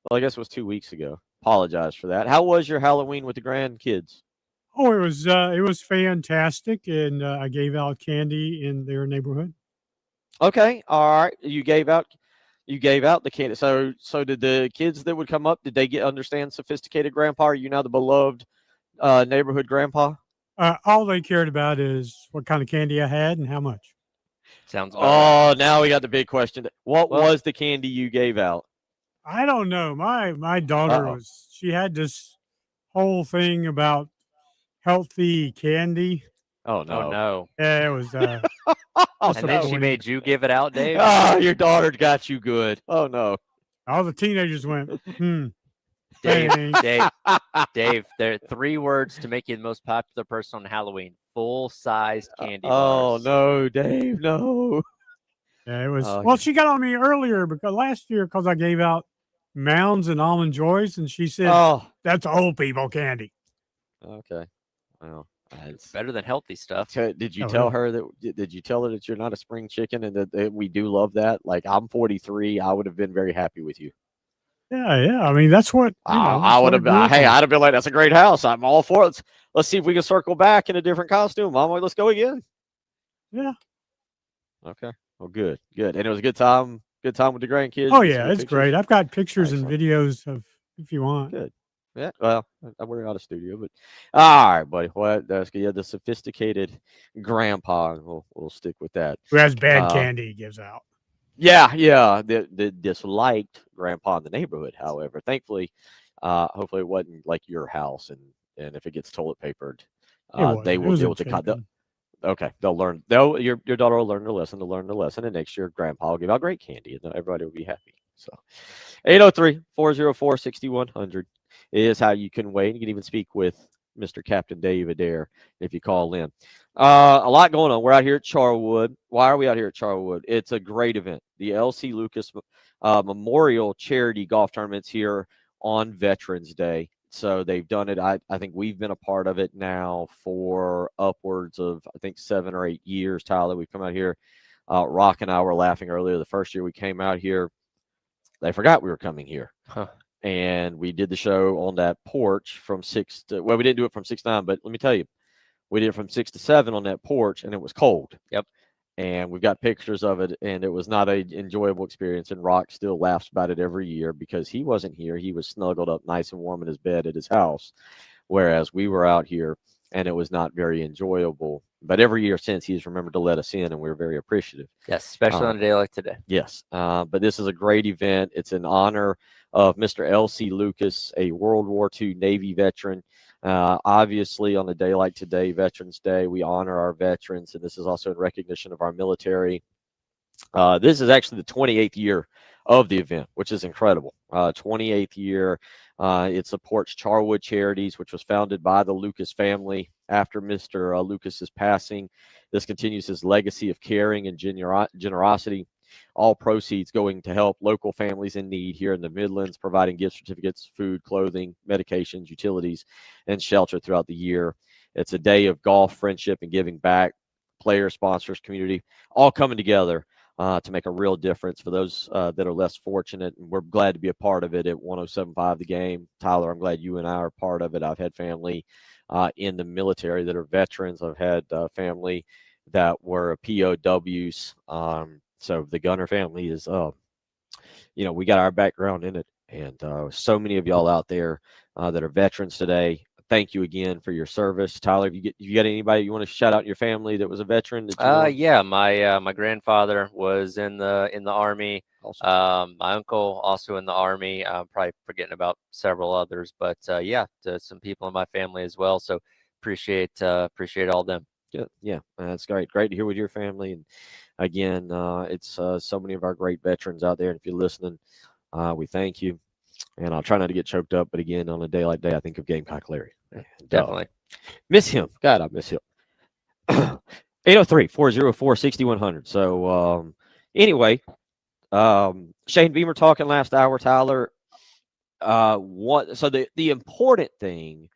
Well, I guess it was 2 weeks ago. Apologize for that. How was your Halloween with the grandkids? Oh, it was fantastic, and I gave out candy in their neighborhood. Okay, all right. You gave out the candy. So did the kids that would come up? Did they understand sophisticated grandpa? Are you now the beloved neighborhood grandpa? All they cared about is what kind of candy I had and how much. Sounds about right. Oh, now we got the big question. What Well- was the candy you gave out? I don't know. My daughter Uh-oh. she had this whole thing about healthy candy. Oh no! Oh no. Yeah, it was. Oh, And then she no. made you give it out, Dave. Ah, your daughter got you good. Oh no! All the teenagers went, Dave, thanks." Dave, there are 3 words to make you the most popular person on Halloween. Full-sized candy Oh bars. no, Dave, no. Yeah, it was. Oh, Well, yeah. she got on me earlier because last year because I gave out Mounds and Almond Joys, and she said Oh, that's old people candy. okay. Well, it's, Better than healthy stuff. did you Oh, tell yeah. her that? Did you tell her that you're not a spring chicken and that we do love that? Like I'm 43, I would have been very happy with you. Yeah. I mean, that's what you know. I that's would what have grew been. up Hey, on. I'd have been like, "That's a great house. I'm all for it. Let's see if we can circle back in a different costume, Mom. Let's go again." Yeah. Okay. Well, good. And it was a good time. Good time with the grandkids. Oh Get some yeah, good it's pictures? great. I've got pictures and Excellent. videos of if you want. Good. Yeah. Well, we're out of studio, but all right, buddy. What? That's good. Yeah, the sophisticated grandpa. We'll stick with that. Who has bad Uh, candy he gives out. Yeah. The disliked grandpa in the neighborhood, however, thankfully, hopefully it wasn't like your house, and if it gets toilet papered, It wasn't. they It will was deal in with the Chapin. Okay, they'll learn. Your daughter will learn the lesson. They'll learn the lesson, and next year, Grandpa will give out great candy, and then everybody will be happy. So, 803-404-6100 is how you can wait. You can even speak with Mr. Captain Dave Adair if you call in. A lot going on. We're out here at Charwood. Why are we out here at Charwood? It's a great event. The LC Lucas Memorial Charity Golf Tournament's here on Veterans Day. So they've done it. I think we've been a part of it now for upwards of, I think, 7 or 8 years, Tyler. We've come out here. Rock and I were laughing earlier. The first year we came out here, they forgot we were coming here. Huh. And we did the show on that porch from 6 to, well, we didn't do it from 6 to 9, but let me tell you, we did it from 6 to 7 on that porch, and it was cold. Yep. And we've got pictures of it, and it was not an enjoyable experience. And Rock still laughs about it every year because he wasn't here. He was snuggled up nice and warm in his bed at his house, whereas we were out here, and it was not very enjoyable. But every year since, he's remembered to let us in, and we're very appreciative. Yes, especially on a day like today. Yes, but this is a great event. It's in honor of Mr. L.C. Lucas, a World War II Navy veteran. Obviously, on a day like today, Veterans Day, we honor our veterans, and this is also in recognition of our military. This is actually the 28th year of the event, which is incredible. 28th year. It supports Charwood Charities, which was founded by the Lucas family after Mr. Lucas's passing. This continues his legacy of caring and generosity. All proceeds going to help local families in need here in the Midlands, providing gift certificates, food, clothing, medications, utilities, and shelter throughout the year. It's a day of golf, friendship, and giving back. Players, sponsors, community, all coming together to make a real difference for those that are less fortunate. And we're glad to be a part of it at 107.5 The Game. Tyler, I'm glad you and I are part of it. I've had family in the military that are veterans. I've had family that were POWs. So the Gunner family is, we got our background in it. And so many of y'all out there that are veterans today, thank you again for your service. Tyler, if you got anybody you want to shout out in your family that was a veteran? Yeah, my grandfather was in the Army. Awesome. My uncle also in the Army. I'm probably forgetting about several others, but yeah, to some people in my family as well. So appreciate all them. Yeah, that's great. Great to hear with your family. And again, it's so many of our great veterans out there. And if you're listening, we thank you. And I'll try not to get choked up. But again, on a day like today, I think of Gamecock Larry. And, Definitely. miss him. God, I miss him. 803-404-6100. So anyway, Shane Beamer talking last hour, Tyler. So the important thing,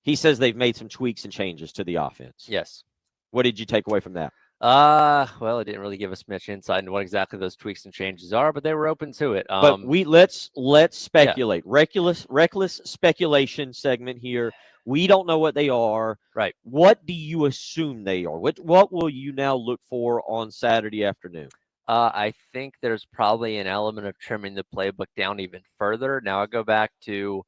he says they've made some tweaks and changes to the offense. Yes. What did you take away from that? Well, it didn't really give us much insight into what exactly those tweaks and changes are, but they were open to it. But let's speculate. Reckless speculation segment here. We don't know what they are. Right. What do you assume they are? What will you now look for on Saturday afternoon? I think there's probably an element of trimming the playbook down even further. Now I go back to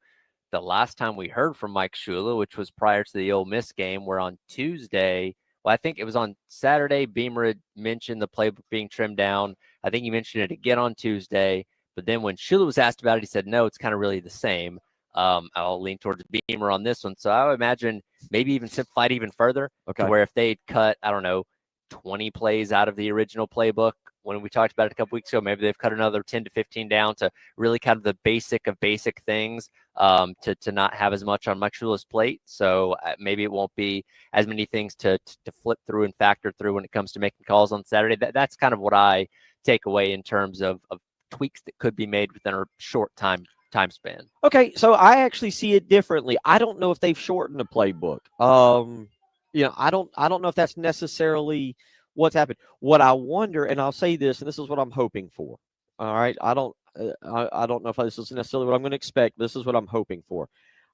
the last time we heard from Mike Shula, which was prior to the Ole Miss game, where on Tuesday, well, I think it was on Saturday, Beamer had mentioned the playbook being trimmed down. I think he mentioned it again on Tuesday. But then when Shula was asked about it, he said, no, it's kind of really the same. I'll lean towards Beamer on this one. So I would imagine maybe even simplified even further, to where if they'd cut, I don't know, 20 plays out of the original playbook when we talked about it a couple weeks ago, maybe they've cut another 10 to 15 down to really kind of the basic of basic things, to not have as much on Mike Shula's plate. So maybe it won't be as many things to flip through and factor through when it comes to making calls on Saturday. That's kind of what I take away in terms of tweaks that could be made within a short time span. Okay, so I actually see it differently. I don't know if they've shortened the playbook. I don't know if that's necessarily what's happened. What I wonder, and I'll say this, and this is what I'm hoping for. All right, I don't know if this is necessarily what I'm going to expect. This is what I'm hoping for.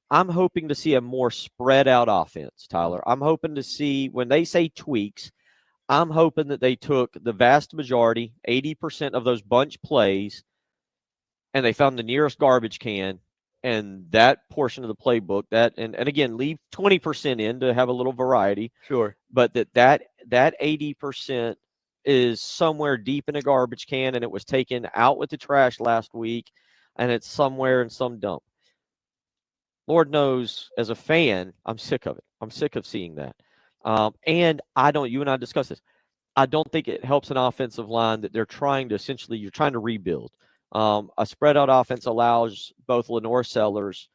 I'm hoping to see a more spread out offense, Tyler. I'm hoping to see, when they say tweaks, I'm hoping that they took the vast majority, 80% of those bunch plays, and they found the nearest garbage can, and that portion of the playbook, and again, leave 20% in to have a little variety. Sure. But that 80% is somewhere deep in a garbage can, and it was taken out with the trash last week, and it's somewhere in some dump. Lord knows, as a fan, I'm sick of it. I'm sick of seeing that. And you and I discussed this. I don't think it helps an offensive line that you're trying to rebuild. A spread out offense allows both Lenore Sellers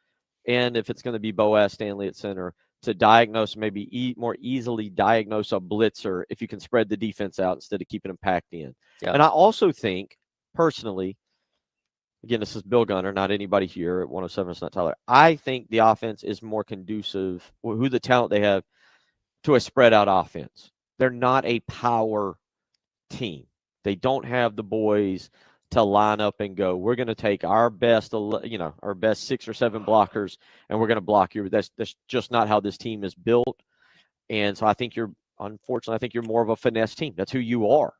and, if it's going to be Boaz Stanley at center, to diagnose, maybe more easily diagnose a blitzer if you can spread the defense out instead of keeping them packed in. Yeah. And I also think, personally, again, this is Bill Gunner, not anybody here at 107. It's not Tyler. I think the offense is more conducive, who the talent they have, to a spread out offense. They're not a power team. They don't have the boys to line up and go, we're going to take our best 6 or 7 blockers, and we're going to block you. That's just not how this team is built. And so I think you're more of a finesse team. That's who you are.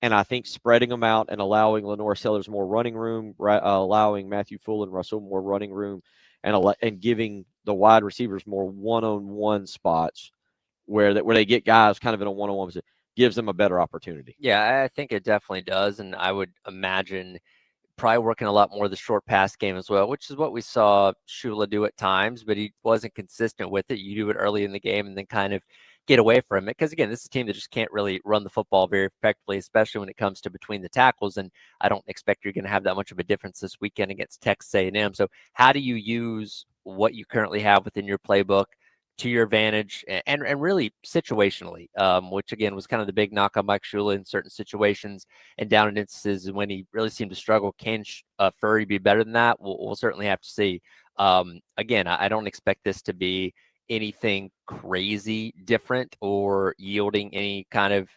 And I think spreading them out and allowing Lenore Sellers more running room, allowing Matthew Full and Russell more running room, and giving the wide receivers more one-on-one spots where they get guys kind of in a one-on-one position, gives them a better opportunity. Yeah, I think it definitely does. And I would imagine probably working a lot more of the short pass game as well, which is what we saw Shula do at times, but he wasn't consistent with it. You do it early in the game and then kind of get away from it. Because, again, this is a team that just can't really run the football very effectively, especially when it comes to between the tackles. And I don't expect you're going to have that much of a difference this weekend against Texas A&M. So how do you use what you currently have within your playbook to your advantage and really situationally, which again was kind of the big knock on Mike Shula in certain situations and down in instances when he really seemed to struggle. Can Furry be better than that? We'll certainly have to see. Again, I don't expect this to be anything crazy different or yielding any kind of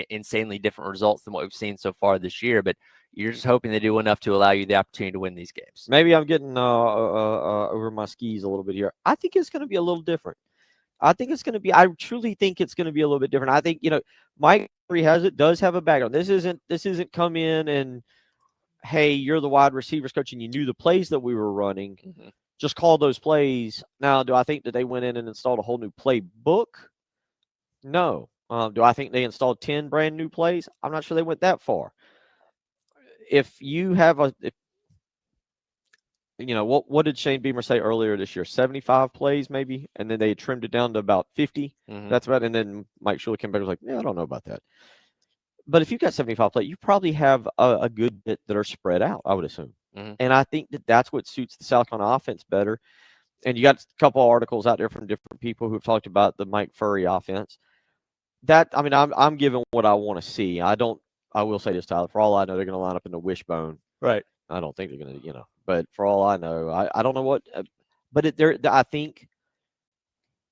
insanely different results than what we've seen so far this year, but you're just hoping they do enough to allow you the opportunity to win these games. Maybe I'm getting over my skis a little bit here. I think it's going to be a little different. I truly think it's going to be a little bit different. I think, Mike does have a background. This isn't come in and, hey, you're the wide receivers coach and you knew the plays that we were running. Mm-hmm. Just call those plays. Now, do I think that they went in and installed a whole new playbook? No. Do I think they installed 10 brand new plays? I'm not sure they went that far. If you have what did Shane Beamer say earlier this year? 75 plays maybe, and then they trimmed it down to about 50. Mm-hmm. That's about, and then Mike Shula came back and was like, yeah, I don't know about that. But if you've got 75 plays, you probably have a good bit that are spread out, I would assume. Mm-hmm. And I think that's what suits the South Carolina offense better. And you got a couple of articles out there from different people who've talked about the Mike Furry offense. I'm giving what I want to see. I will say this, Tyler. For all I know, they're going to line up in the wishbone. Right. I don't think they're going to, but for all I know, I don't know what, but I think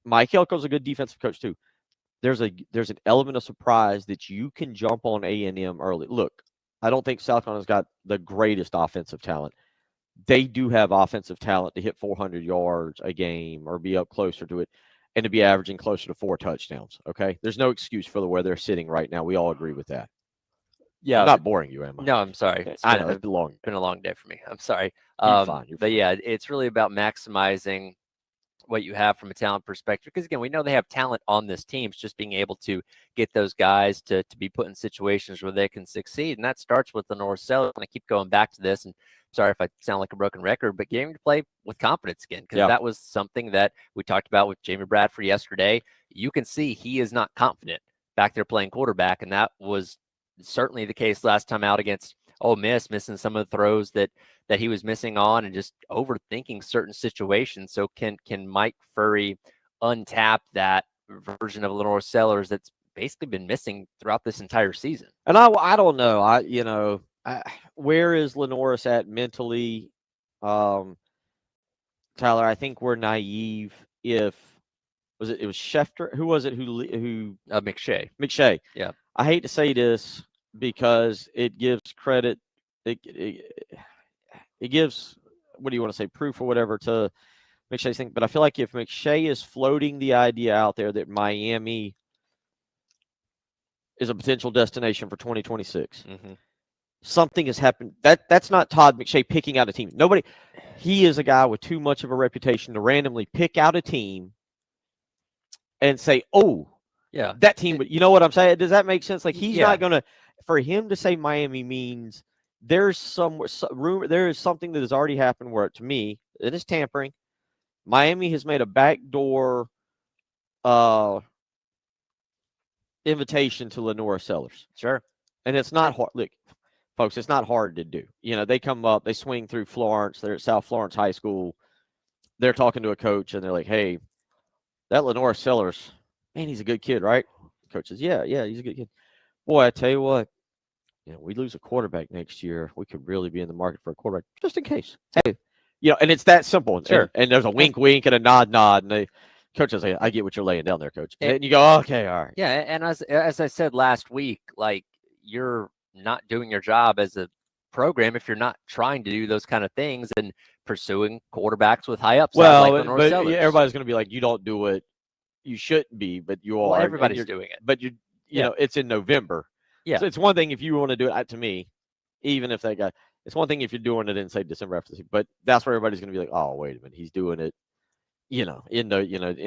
Mike Elko's a good defensive coach too. There's an element of surprise that you can jump on A&M early. Look, I don't think South Carolina's got the greatest offensive talent. They do have offensive talent to hit 400 yards a game or be up closer to it and to be averaging closer to 4 touchdowns. Okay. There's no excuse for where they're sitting right now. We all agree with that. Yeah. I'm not boring you, am I? No, I'm sorry. I know. It's long. Been a long day for me. I'm sorry. You're fine. But yeah, it's really about maximizing what you have from a talent perspective. Because again, we know they have talent on this team. It's just being able to get those guys to be put in situations where they can succeed. And that starts with the North Sellers. And I keep going back to this. And sorry if I sound like a broken record, but getting to play with confidence again, because that was something that we talked about with Jamie Bradford yesterday. You can see he is not confident back there playing quarterback. And that was certainly the case last time out against Ole Miss, missing some of the throws that he was missing on and just overthinking certain situations. So can Mike Furry untap that version of Lenore Sellers that's basically been missing throughout this entire season? And I don't know. Where is Lenoris at mentally? Tyler, I think we're naive if it was Schefter? Who was it who McShay. McShay. Yeah. I hate to say this because it gives credit. It gives, what do you want to say, proof or whatever to McShay's thing. But I feel like if McShay is floating the idea out there that Miami is a potential destination for 2026, something has happened. That's not Todd McShay picking out a team. He is a guy with too much of a reputation to randomly pick out a team and say, oh, yeah, that team. You know what I'm saying? Does that make sense? Like, he's not going to, for him to say Miami means there's some rumor, there is something that has already happened where, to me, it is tampering. Miami has made a backdoor invitation to Lenora Sellers. Sure. And it's not hard. Look, folks, it's not hard to do. They come up, they swing through Florence. They're at South Florence High School. They're talking to a coach, and they're like, hey, that Lenora Sellers, man, he's a good kid, right? The coach says, yeah, he's a good kid. Boy, I tell you what, we lose a quarterback next year, we could really be in the market for a quarterback, just in case. Hey, and it's that simple. Sure. And there's a wink, wink, and a nod, and the coach says, hey, I get what you're laying down there, coach. And you go, okay, all right. Yeah, and as I said last week, like, you're not doing your job as a program if you're not trying to do those kind of things and pursuing quarterbacks with high upside. Well, like but everybody's going to be like, you don't do it. You shouldn't be, but you are. Everybody's doing it. But you know, it's in November. Yeah. So it's one thing if you want to do it, to me, even if that guy, it's one thing if you're doing it in, say, December after the season, but that's where everybody's going to be like, oh, wait a minute, he's doing it, in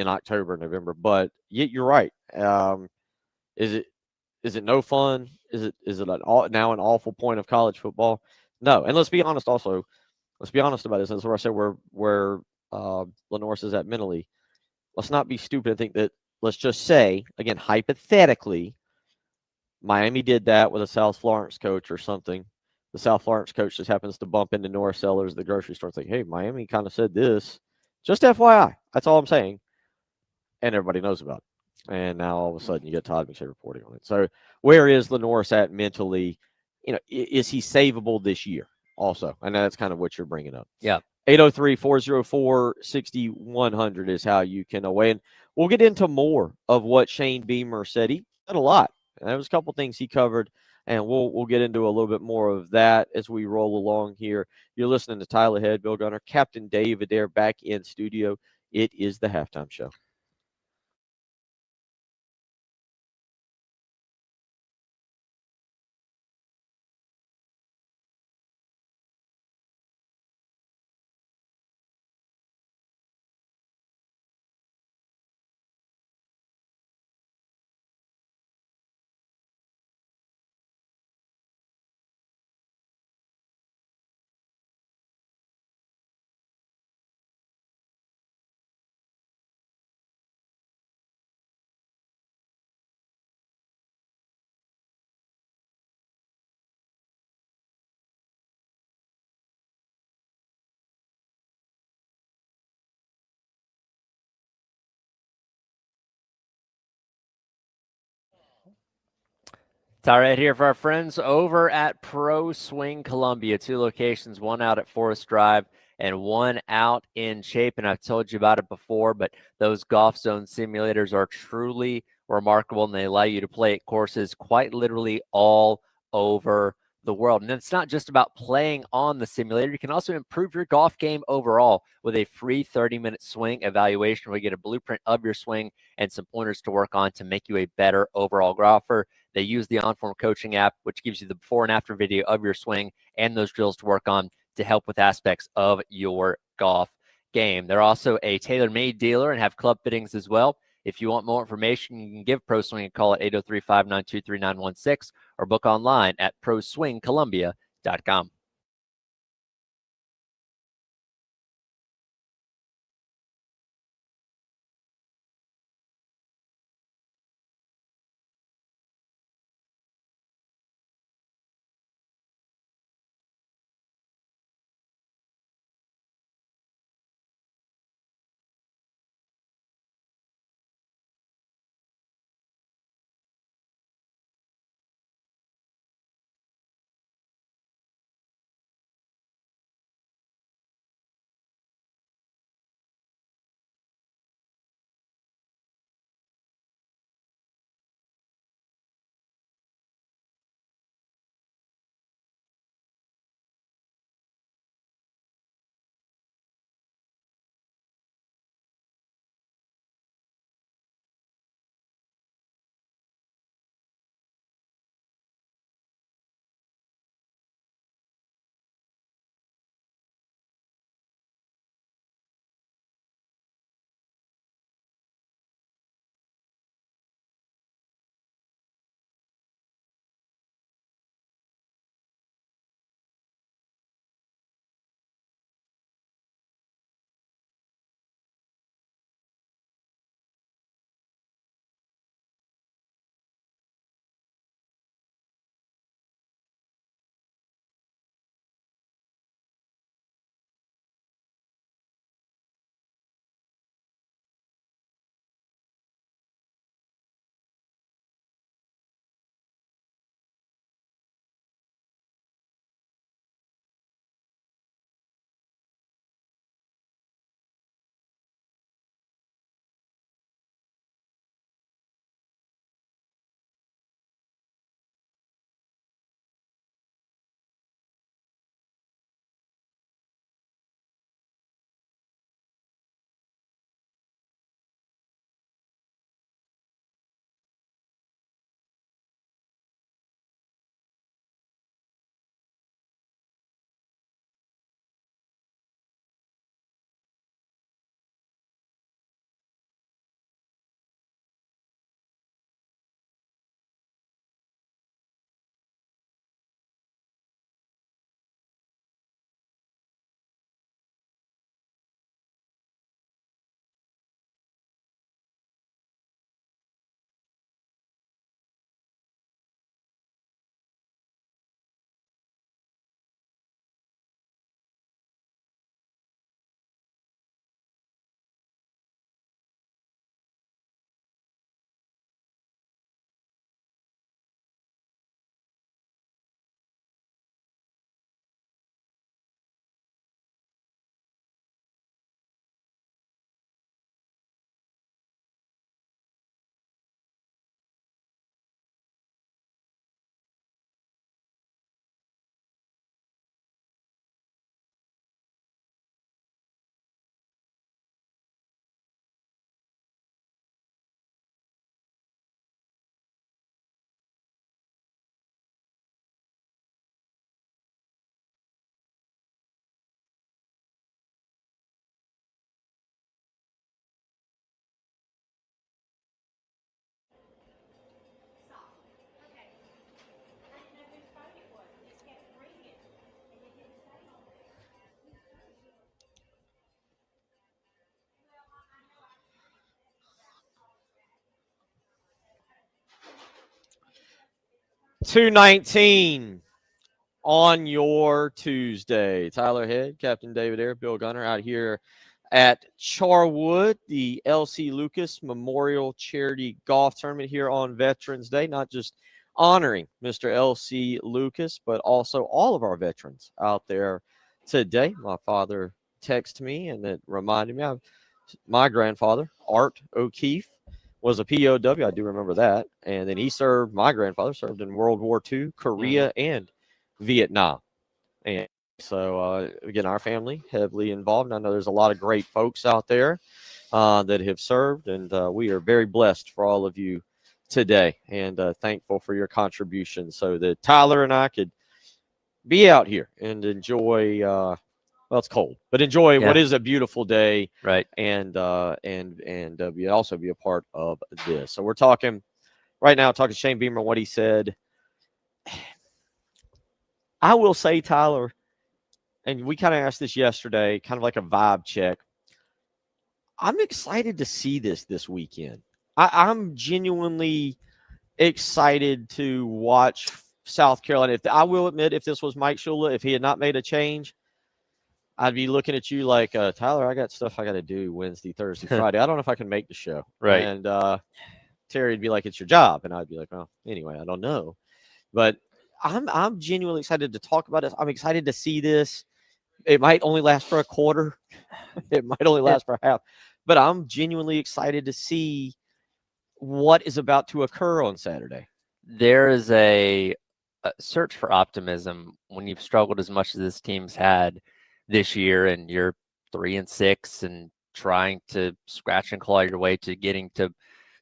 October, November. But you're right. Is it no fun? Is it now an awful point of college football? No. And let's be honest also. Let's be honest about this. That's where I said where Lenoris is at mentally. Let's not be stupid and think that, let's just say, again, hypothetically, Miami did that with a South Florence coach or something. The South Florence coach just happens to bump into Norris Sellers at the grocery store and think, hey, Miami kind of said this. Just FYI. That's all I'm saying. And everybody knows about it. And now all of a sudden you get Todd McShay reporting on it. So where is Lenoris at mentally? Is he savable this year also? And that's kind of what you're bringing up. Yeah. 803-404-6100 is how you can weigh in. We'll get into more of what Shane Beamer said. He said a lot. There was a couple things he covered, and we'll get into a little bit more of that as we roll along here. You're listening to Tyler Head, Bill Gunner, Captain David there back in studio. It is the halftime show. Ty right here for our friends over at Pro Swing Columbia. 2 locations, one out at Forest Drive and one out in Chapin. I've told you about it before, but those golf zone simulators are truly remarkable, and they allow you to play at courses quite literally all over the world. And it's not just about playing on the simulator. You can also improve your golf game overall with a free 30-minute swing evaluation where you get a blueprint of your swing and some pointers to work on to make you a better overall golfer. They use the OnForm coaching app, which gives you the before and after video of your swing and those drills to work on to help with aspects of your golf game. They're also a tailor-made dealer and have club fittings as well. If you want more information, you can give Pro Swing a call at 803-592-3916 or book online at proswingcolumbia.com. $219 on your Tuesday. Tyler Head, Captain David Air, Bill Gunner out here at Charwood, the LC Lucas Memorial Charity Golf Tournament here on Veterans Day. Not just honoring Mr. L.C. Lucas, but also all of our veterans out there today. My father texted me, and it reminded me of my grandfather, Art O'Keefe, was a POW. I do remember that. And then my grandfather served in World War II, Korea, and Vietnam. And so, again, our family heavily involved. And I know there's a lot of great folks out there that have served, and we are very blessed for all of you today, and thankful for your contributions so that Tyler and I could be out here and enjoy. Well, it's cold, but enjoy what is a beautiful day, Right. and also be a part of this. So we're talking right now, talking to Shane Beamer, what he said. I will say, Tyler, and we kind of asked this yesterday, kind of like a vibe check. I'm excited to see this weekend. I'm genuinely excited to watch South Carolina. I will admit, if this was Mike Shula, if he had not made a change, I'd be looking at you like, Tyler, I got stuff I got to do Wednesday, Thursday, Friday. I don't know if I can make the show. Right. And Terry'd be like, it's your job. And I'd be like, well, anyway, I don't know. But I'm genuinely excited to talk about it. I'm excited to see this. It might only last for a quarter. It might only last for half. But I'm genuinely excited to see what is about to occur on Saturday. There is a search for optimism when you've struggled as much as this team's had this year, and you're 3-6 and trying to scratch and claw your way to getting to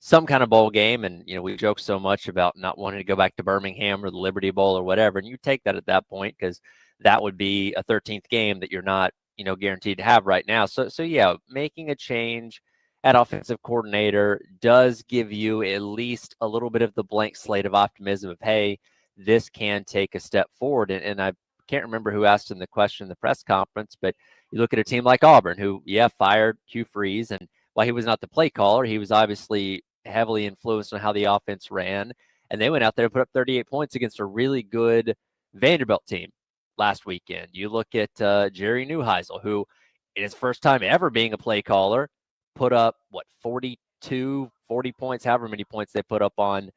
some kind of bowl game. And, you know, we joke so much about not wanting to go back to Birmingham or the Liberty Bowl or whatever. And you take that at that point, because that would be a 13th game that you're not, you know, guaranteed to have right now. So yeah, making a change at offensive coordinator does give you at least a little bit of the blank slate of optimism of, hey, this can take a step forward. And I can't remember who asked him the question in the press conference, but you look at a team like Auburn, who, fired Hugh Freeze. And while he was not the play caller, he was obviously heavily influenced on how the offense ran. And they went out there and put up 38 points against a really good Vanderbilt team last weekend. You look at Jerry Neuheisel, who in his first time ever being a play caller, put up 40 points, however many points they put up on,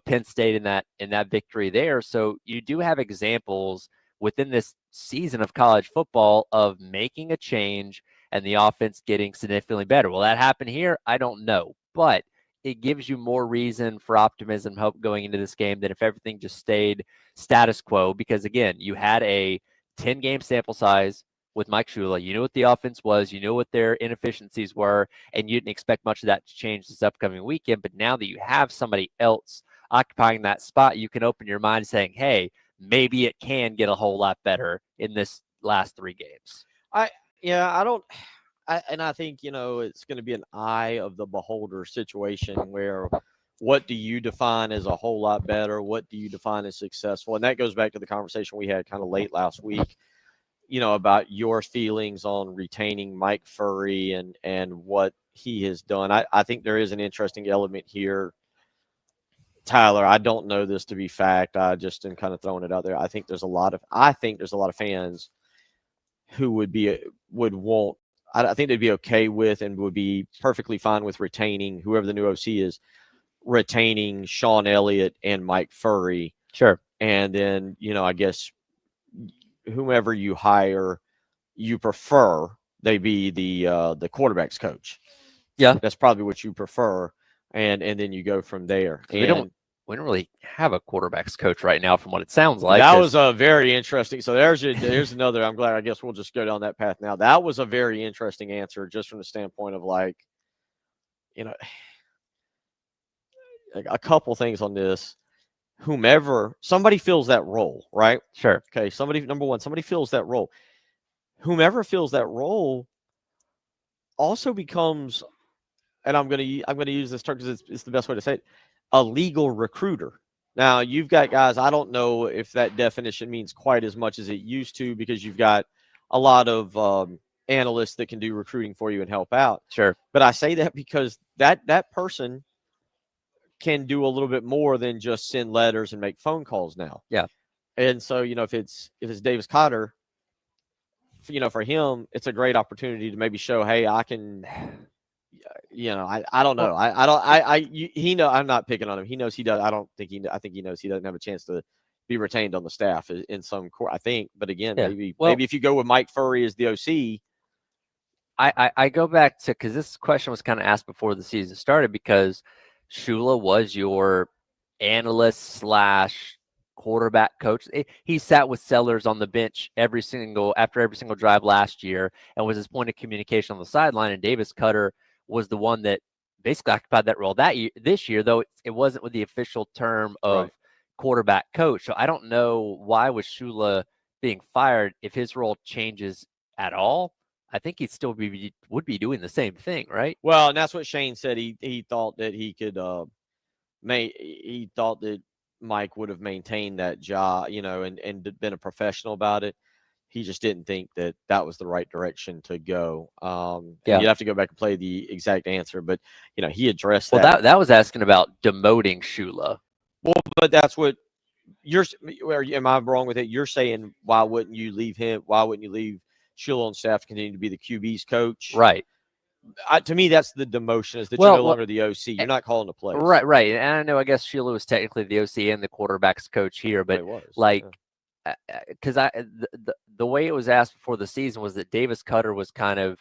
Penn State in that victory there. So you do have examples within this season of college football of making a change and the offense getting significantly better. Will that happen here? I don't know, but it gives you more reason for optimism, hope going into this game than if everything just stayed status quo. Because again, you had a 10-game sample size with Mike Shula. You knew what the offense was, you knew what their inefficiencies were, and you didn't expect much of that to change this upcoming weekend. But now that you have somebody else occupying that spot, you can open your mind saying, hey, maybe it can get a whole lot better in this last 3 games. I think, it's going to be an eye of the beholder situation where what do you define as a whole lot better? What do you define as successful? And that goes back to the conversation we had kind of late last week, about your feelings on retaining Mike Furry and what he has done. I think there is an interesting element here, Tyler. I don't know this to be fact. I just am kind of throwing it out there. I think there's a lot of fans who would want. I think they'd be okay with and would be perfectly fine with retaining whoever the new OC is, retaining Sean Elliott and Mike Furry. Sure. And then, I guess whomever you hire, you prefer they be the quarterback's coach. Yeah. That's probably what you prefer. And then you go from there. We don't really have a quarterback's coach right now, from what it sounds like. That was a very interesting. So there's another. I'm glad. I guess we'll just go down that path now. That was a very interesting answer, just from the standpoint of like a couple things on this. Somebody fills that role, right? Sure. Okay. Number one, somebody fills that role. Whomever fills that role also becomes, and I'm gonna use this term because it's the best way to say it, a legal recruiter. Now, you've got guys, I don't know if that definition means quite as much as it used to, because you've got a lot of analysts that can do recruiting for you and help out. Sure. But I say that because that person can do a little bit more than just send letters and make phone calls now. Yeah. And so, if it's Davis Cotter, for him, it's a great opportunity to maybe show, hey, I can I don't know. I don't. He know. I'm not picking on him. He knows he does. I don't think he. I think he knows he doesn't have a chance to be retained on the staff in some court. I think, but again, Yeah. maybe Well- maybe if you go with Mike Furry as the OC, I go back to because this question was kind of asked before the season started because Shula was your analyst slash quarterback coach. He sat with Sellers on the bench after every single drive last year and was his point of communication on the sideline. And Davis Cutter was the one that basically occupied that role this year, though it wasn't with the official term of Right. quarterback coach. So I don't know why was Shula being fired if his role changes at all. I think he'd still would be doing the same thing, right? well, and that's what Shane said. He thought that he could he thought that Mike would have maintained that job, and been a professional about it. He just didn't think that that was the right direction to go. Yeah. And you'd have to go back and play the exact answer, but he addressed Well, that. that was asking about demoting Shula. Well, but that's what am I wrong with it? You're saying why wouldn't you leave him? Why wouldn't you leave Shula on staff to continue to be the QB's coach? Right. To me, that's the demotion. Is that Well, you're no longer the OC? You're not calling the plays. Right. And I know, I guess Shula was technically the OC and the quarterback's coach here, but It was, like, yeah. because the way it was asked before the season was that Davis Cutter was kind of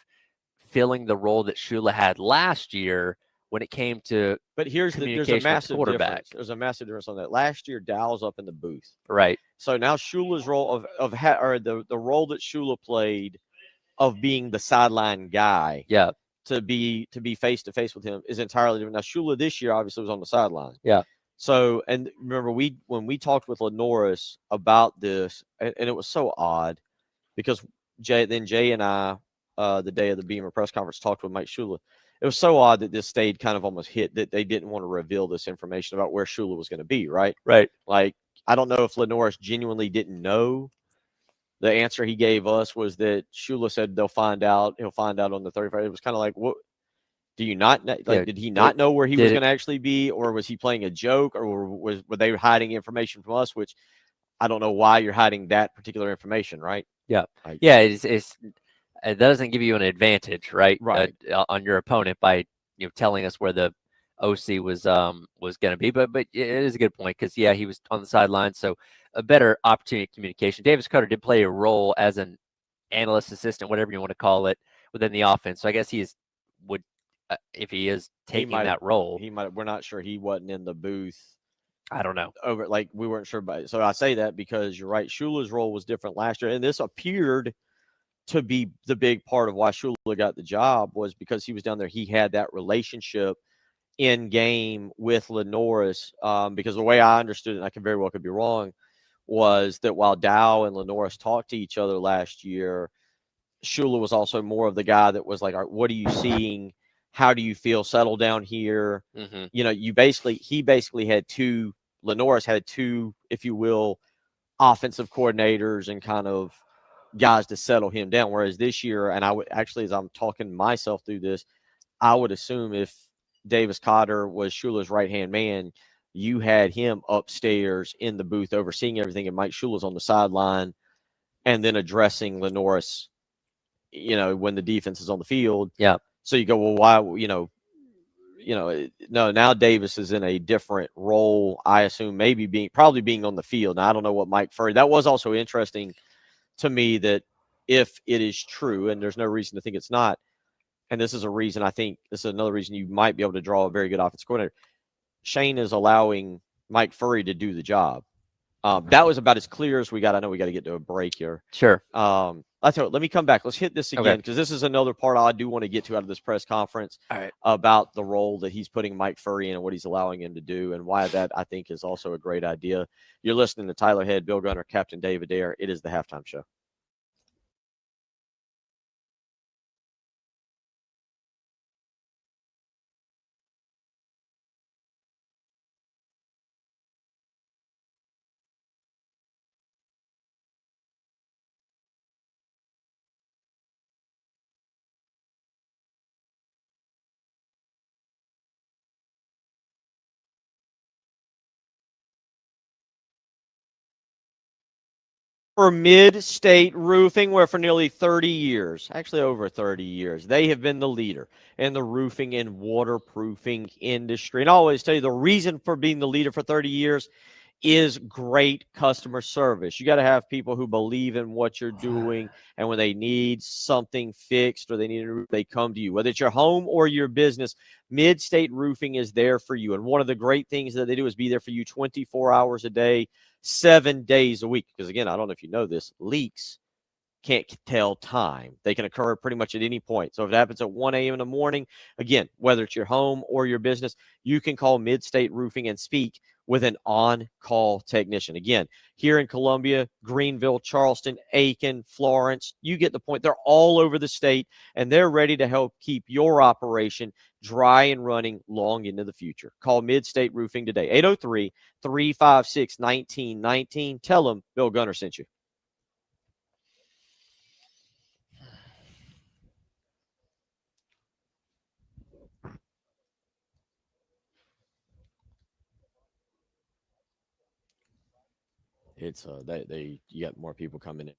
filling the role that Shula had last year when it came to But there's a communication with the massive quarterback. difference. There's a massive difference on that. Last year, Dow's up in the booth. Right. So now Shula's role or the role that Shula played of being the sideline guy, Yeah. to be face to face with him is entirely different. Now Shula this year obviously was on the sideline. Yeah. So, and remember when we talked with Lenoris about this, and it was so odd because Jay and I, the day of the Beamer press conference, talked with Mike Shula. It was so odd that this stayed kind of almost hit that they didn't want to reveal this information about where Shula was going to be. Right. Right. Like, I don't know if Lenoris genuinely didn't know. The answer he gave us was that Shula said they'll find out. He'll find out on the 31st. It was kind of like, what? Do you not like? Yeah, Did he not know where he did was it- going to actually be, or was he playing a joke, or were they hiding information from us? Which I don't know why you're hiding that particular information, right? Yeah. Like, Yeah. It doesn't give you an advantage, right? Right. On your opponent by telling us where the OC was going to be, but it is a good point because he was on the sideline, so a better opportunity of communication. Davis Cutter did play a role as an analyst assistant, whatever you want to call it, within the offense. So I guess if he is taking that role, He might. We're not sure he wasn't in the booth. I don't know. Like we weren't sure about it. So I say that because you're right. Shula's role was different last year, and this appeared to be the big part of why Shula got the job was because he was down there. He had that relationship in game with Lenoris, because the way I understood it, and I could very well could be wrong, was that while Dow and Lenoris talked to each other last year, Shula was also more of the guy that was like, all right, what are you seeing? How do you feel? Settle down here. Mm-hmm. He basically had Lenoris had two, if you will, offensive coordinators and kind of guys to settle him down. Whereas this year, and I would actually, as I'm talking myself through this, I would assume if Davis Cotter was Shula's right-hand man, you had him upstairs in the booth overseeing everything, and Mike Shula's on the sideline and then addressing Lenoris, when the defense is on the field. Yeah. So you go, well, why, no, now Davis is in a different role, I assume, probably being on the field. Now, I don't know what Mike Furry, that was also interesting to me that if it is true, and there's no reason to think it's not, and this is another reason you might be able to draw a very good offensive coordinator. Shane is allowing Mike Furry to do the job. That was about as clear as we got. I know we got to get to a break here. Sure. Let me come back. Let's hit this Okay. again because this is another part I do want to get to out of this press conference. All right. About the role that he's putting Mike Furry in and what he's allowing him to do, and why that I think is also a great idea. You're listening to Tyler Head, Bill Gunner, Captain David Dare. It is the halftime show. for Mid-State Roofing, where for nearly 30 years, actually over 30 years, they have been the leader in the roofing and waterproofing industry. And I always tell you the reason for being the leader for 30 years is great customer service. You got to have people who believe in what you're doing, and when they need something fixed or they need a roof, they come to you. Whether it's your home or your business, Mid-State Roofing is there for you. And one of the great things that they do is be there for you 24 hours a day, 7 days a week. Because again, I don't know if you know this, leaks can't tell time. They can occur pretty much at any point. So if it happens at 1 a.m. in the morning, again, whether it's your home or your business, you can call Mid-State Roofing and speak with an on-call technician. Again, here in Columbia, Greenville, Charleston, Aiken, Florence, you get the point. They're all over the state, and they're ready to help keep your operation dry and running long into the future. Call Mid-State Roofing today, 803-356-1919. Tell them Bill Gunner sent you. It's you got more people coming in.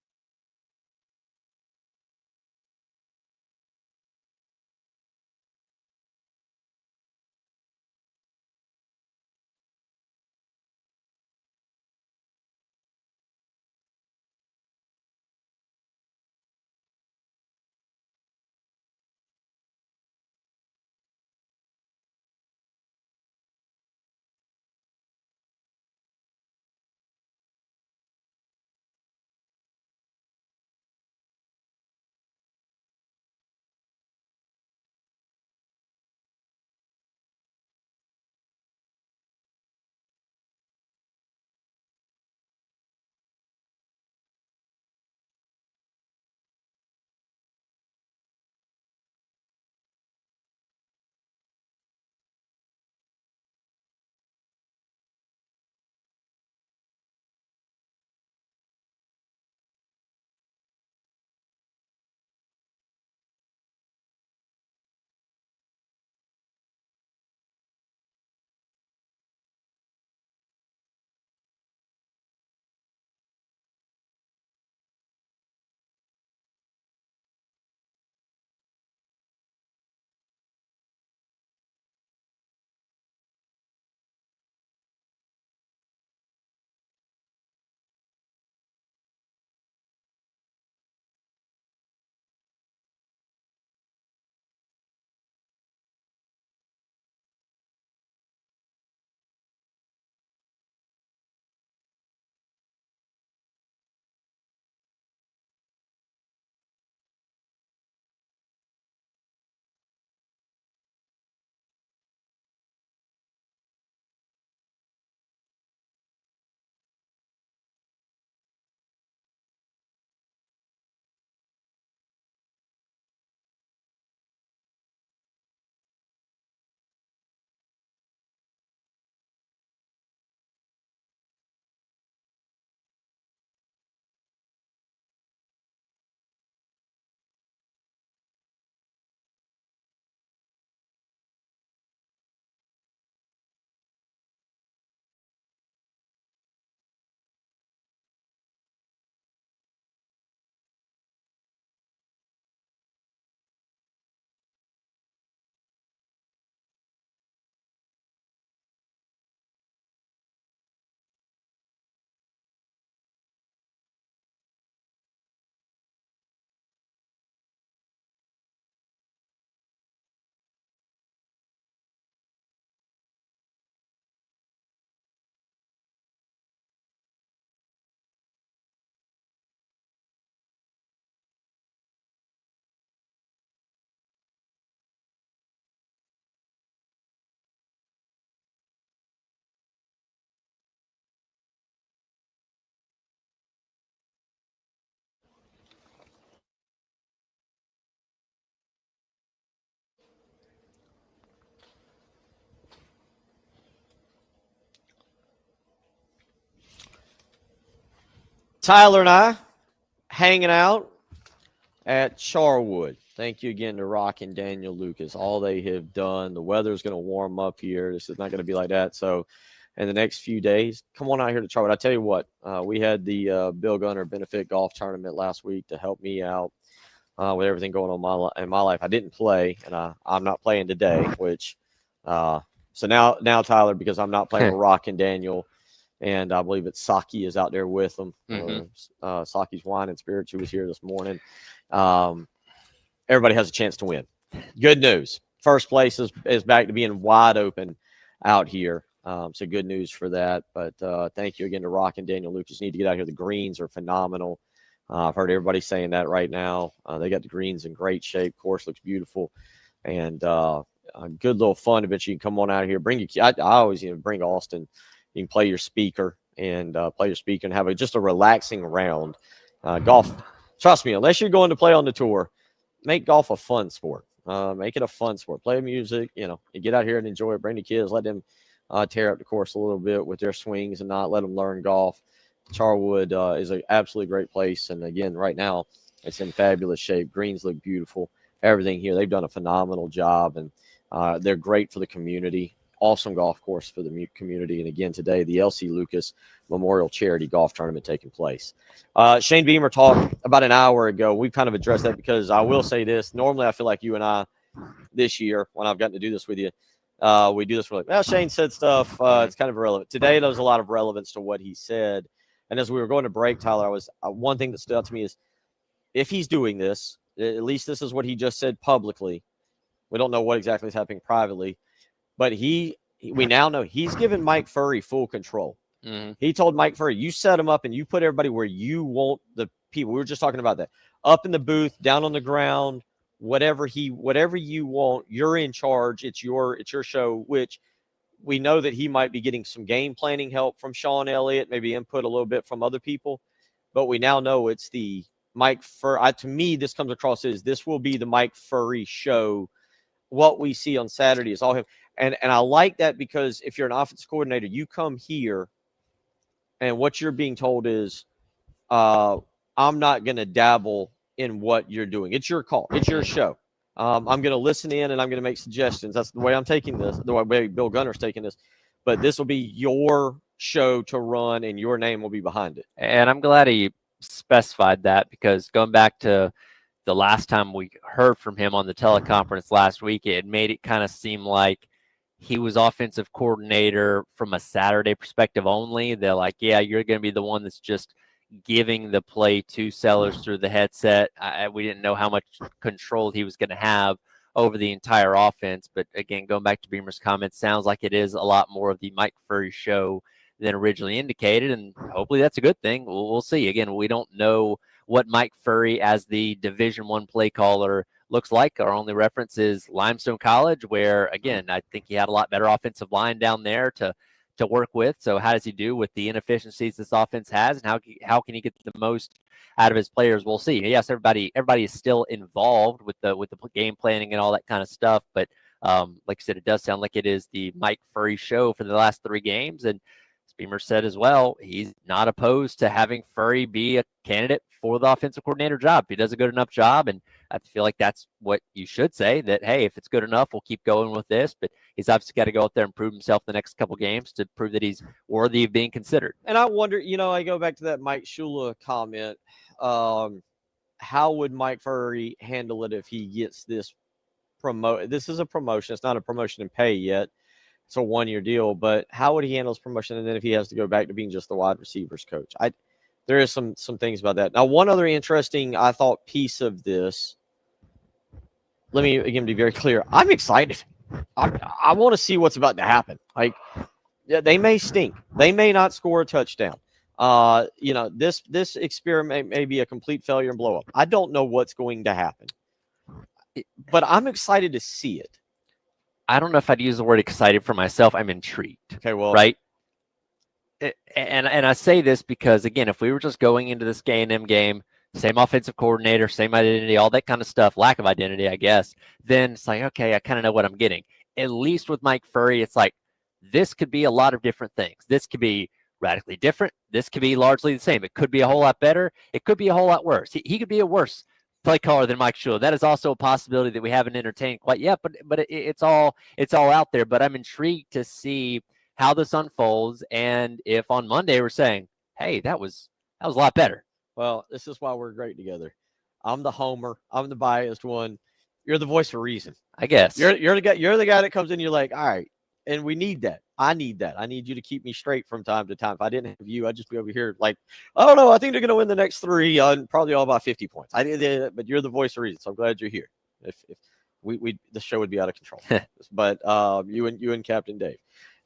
Tyler and I hanging out at Charwood. Thank you again to Rock and Daniel Lucas. All they have done. The weather's going to warm up here. This is not going to be like that. So in the next few days, come on out here to Charwood. I tell you what, we had the Bill Gunner Benefit Golf Tournament last week to help me out with everything going on in my life. I didn't play, and I'm not playing today, which so now Tyler, because I'm not playing with Rock and Daniel, and I believe it's Saki is out there with them. Saki's Wine and Spirits, who was here this morning. Everybody has a chance to win. Good news. First place is back to being wide open out here. So good news for that. But thank you again to Rock and Daniel Lucas. You need to get out here. The greens are phenomenal. I've heard everybody saying that right now. They got the greens in great shape. Course looks beautiful. And a good little fun event. You can come on out here. Bring your I always bring Austin. You can play your speaker and have just a relaxing round. Golf, trust me, unless you're going to play on the tour, make golf a fun sport. Make it a fun sport. Play music, you get out here and enjoy it. Bring the kids. Let them tear up the course a little bit with their swings and not let them learn golf. Charwood is an absolutely great place. And again, right now, it's in fabulous shape. Greens look beautiful. Everything here, they've done a phenomenal job. And they're great for the community. Awesome golf course for the community. And again, today, the L.C. Lucas Memorial Charity Golf Tournament taking place. Shane Beamer talked about an hour ago. We've kind of addressed that because I will say this. Normally, I feel like you and I this year, when I've gotten to do this with you, we do this. We're like, well, Shane said stuff. It's kind of irrelevant. Today, there was a lot of relevance to what he said. And as we were going to break, Tyler, one thing that stood out to me is if he's doing this, at least this is what he just said publicly. We don't know what exactly is happening privately. But we now know he's given Mike Furry full control. Mm-hmm. He told Mike Furry, you set him up and you put everybody where you want the people. We were just talking about that. Up in the booth, down on the ground, whatever you want, you're in charge. It's your show, which we know that he might be getting some game planning help from Sean Elliott, maybe input a little bit from other people. But we now know it's the Mike Furry. To me, this comes across as this will be the Mike Furry show. What we see on Saturday is all him. And I like that because if you're an offensive coordinator, you come here and what you're being told is, I'm not going to dabble in what you're doing. It's your call. It's your show. I'm going to listen in and I'm going to make suggestions. That's the way I'm taking this, the way Bill Gunner's taking this. But this will be your show to run and your name will be behind it. And I'm glad he specified that because going back to the last time we heard from him on the teleconference last week, it made it kind of seem like he was offensive coordinator from a Saturday perspective only. They're like, yeah, you're going to be the one that's just giving the play to Sellers through the headset. We didn't know how much control he was going to have over the entire offense. But again, going back to Beamer's comments, sounds like it is a lot more of the Mike Furry show than originally indicated. And hopefully that's a good thing. We'll see. Again, we don't know what Mike Furry as the Division I play caller looks like. Our only reference is Limestone College, where, again, I think he had a lot better offensive line down there to work with. So how does he do with the inefficiencies this offense has, and how can he get the most out of his players? We'll see. Yes, everybody is still involved with the game planning and all that kind of stuff. But like I said, it does sound like it is the Mike Furry show for the last 3 games. And Beamer said as well, he's not opposed to having Furry be a candidate for the offensive coordinator job. He does a good enough job, and I feel like that's what you should say, that, hey, if it's good enough, we'll keep going with this. But he's obviously got to go out there and prove himself the next couple games to prove that he's worthy of being considered. And I wonder, I go back to that Mike Shula comment. How would Mike Furry handle it if he gets this promote? This is a promotion. It's not a promotion in pay yet. It's a 1-year deal, but how would he handle his promotion? And then if he has to go back to being just the wide receivers coach, there is some things about that. Now, one other interesting, I thought, piece of this, let me again be very clear. I'm excited. I want to see what's about to happen. Like, yeah, they may stink. They may not score a touchdown. This experiment may be a complete failure and blow up. I don't know what's going to happen, but I'm excited to see it. I don't know if I'd use the word excited for myself. I'm intrigued. Okay, well, right. And I say this because, again, if we were just going into this K&M game, same offensive coordinator, same identity, all that kind of stuff, lack of identity, I guess, then it's like, okay, I kind of know what I'm getting. At least with Mike Furry, it's like, this could be a lot of different things. This could be radically different. This could be largely the same. It could be a whole lot better. It could be a whole lot worse. He could be a worse play caller than Mike Shula. That is also a possibility that we haven't entertained quite yet, but it's all out there. But I'm intrigued to see how this unfolds, and if on Monday we're saying, "Hey, that was a lot better." Well, this is why we're great together. I'm the homer. I'm the biased one. You're the voice of reason. I guess. You're the guy. You're the guy that comes in. You're like, all right, and we need that. I need that. I need you to keep me straight from time to time. If I didn't have you, I'd just be over here like, I don't know. I think they're going to win the next 3, probably all by 50 points. I did that, but you're the voice of reason. So I'm glad you're here. If we the show would be out of control. But you and Captain Dave.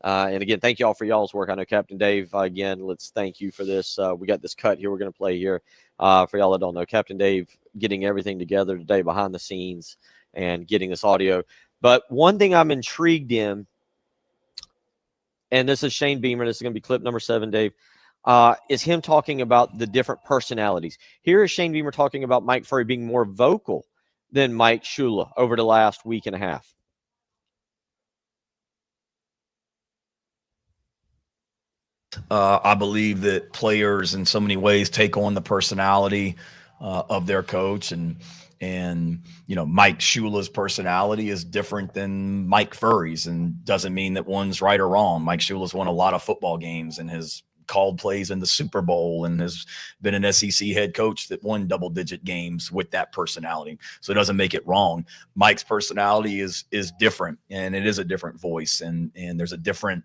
And again, thank you all for y'all's work. I know Captain Dave, again, let's thank you for this. We got this cut here we're going to play here. For y'all that don't know, Captain Dave getting everything together today behind the scenes and getting this audio. But one thing I'm intrigued in, and this is Shane Beamer, this is going to be clip number 7, Dave, is him talking about the different personalities. Here is Shane Beamer talking about Mike Furry being more vocal than Mike Shula over the last week and a half. I believe that players in so many ways take on the personality of their coach, and Mike Shula's personality is different than Mike Furry's, and doesn't mean that one's right or wrong. Mike Shula's won a lot of football games and has called plays in the Super Bowl and has been an SEC head coach that won double-digit games with that personality. So it doesn't make it wrong. Mike's personality is different, and it is a different voice, and there's a different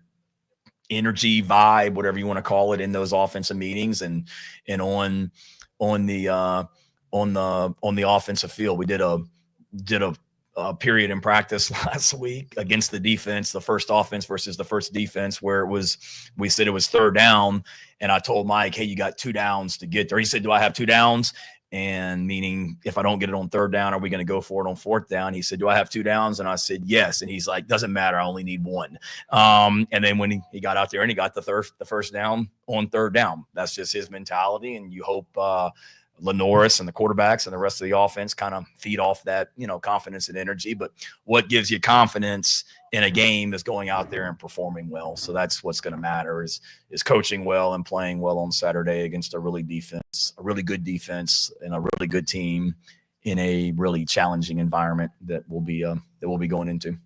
energy, vibe, whatever you want to call it, in those offensive meetings and on the offensive field. We did a period in practice last week against the defense, the first offense versus the first defense, where we said it was 3rd down, and I told Mike, hey, you got 2 downs to get there. He said, do I have 2 downs? And meaning, if I don't get it on 3rd down, are we going to go for it on 4th down? He said, do I have 2 downs? And I said, yes. And he's like, doesn't matter. I only need 1. And then when he got out there and he got the first down on 3rd down, that's just his mentality. And you hope Lenoris and the quarterbacks and the rest of the offense kind of feed off that, confidence and energy. But what gives you confidence in a game is going out there and performing well. So that's what's going to matter is coaching well and playing well on Saturday against a really good defense and a really good team in a really challenging environment that we'll be going into.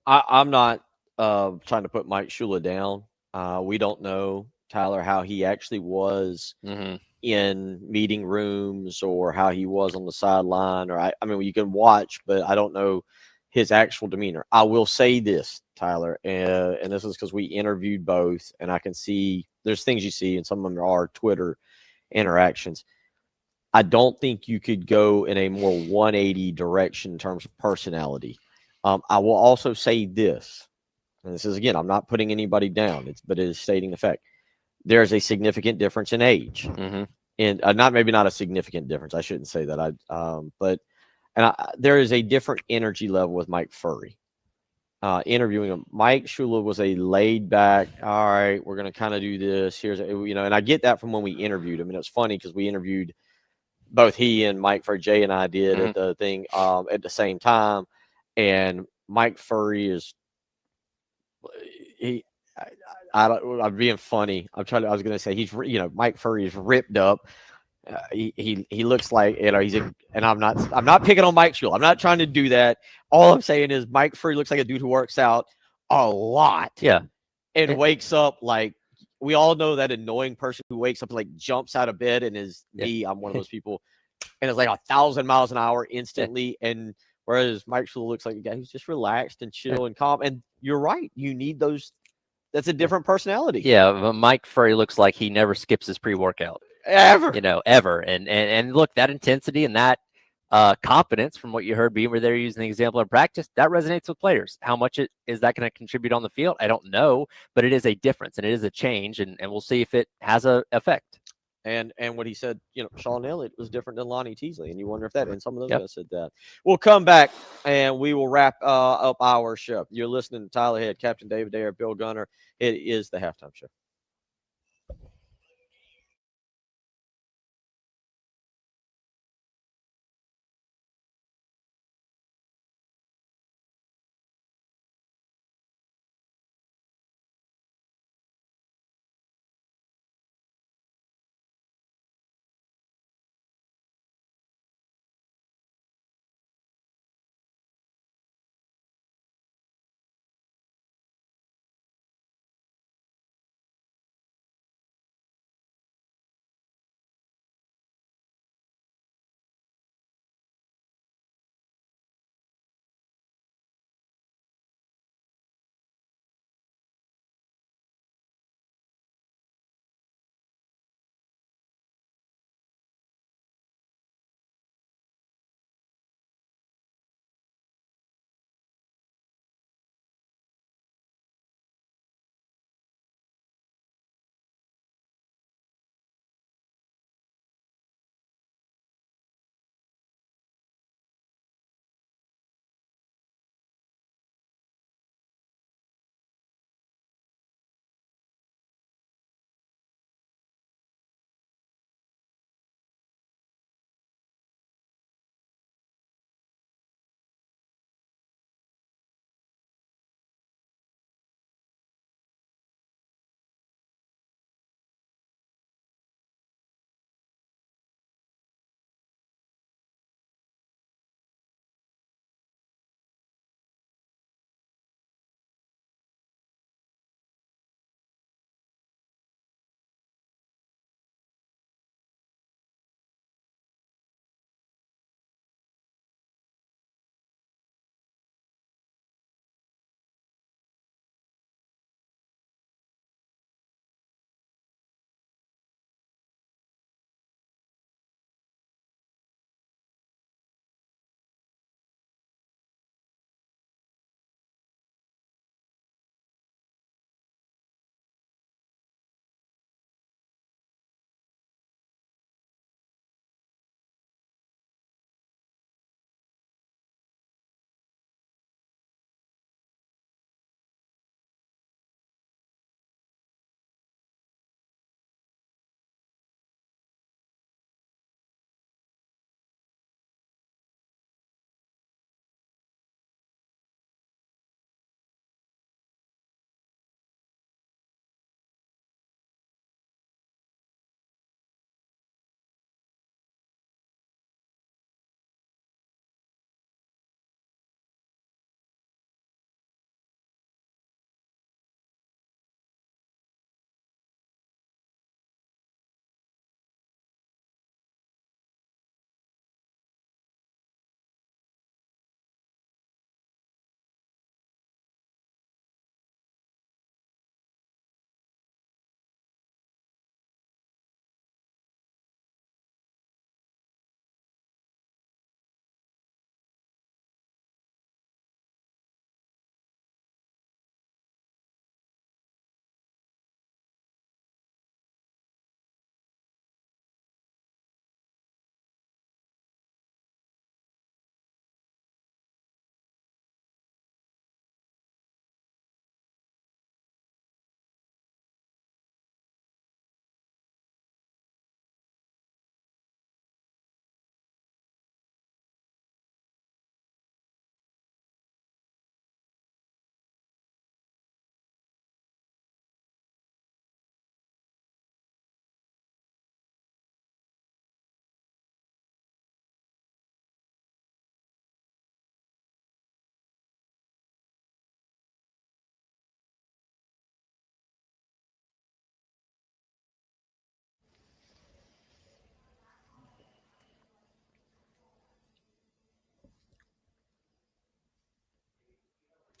I'm not trying to put Mike Shula down. We don't know, Tyler, how he actually was in meeting rooms or how he was on the sideline. Or I mean, you can watch, but I don't know his actual demeanor. I will say this, Tyler, and this is because we interviewed both, and I can see there's things you see, and some of them are Twitter interactions. I don't think you could go in a more 180 direction in terms of personality. I will also say this, and this is, again, I'm not putting anybody down, but it is stating the fact. There's a significant difference in age, and not a significant difference. I shouldn't say that. There is a different energy level with Mike Furry. Interviewing him, Mike Shula was a laid back. All right, we're going to kind of do this. And I get that from when we interviewed him. And it was funny because we interviewed both he and Mike Furry, Jay and I did at the thing at the same time. And Mike Furry is I'm being funny. I was going to say Mike Furry is ripped up. He looks like, and I'm not picking on Mike Shula. I'm not trying to do that. All I'm saying is Mike Furry looks like a dude who works out a lot. Yeah. And wakes up like, we all know that annoying person who wakes up and like jumps out of bed and is me. I'm one of those people, and it's like 1,000 miles an hour instantly. And whereas Mike Shula looks like a guy who's just relaxed and chill and calm. And you're right. You need those. That's a different personality. Yeah. But Mike Furry looks like he never skips his pre-workout. Ever. Ever. And look, that intensity and that confidence from what you heard Beamer there using the example of practice, that resonates with players. How much is that going to contribute on the field? I don't know, but it is a difference and it is a change, and we'll see if it has an effect. And what he said, Sean Elliott was different than Lonnie Teasley, and you wonder if that, and some of those guys said that. We'll come back and we will wrap up our show. You're listening to Tyler Head, Captain David Dare, Bill Gunner. It is the Halftime Show.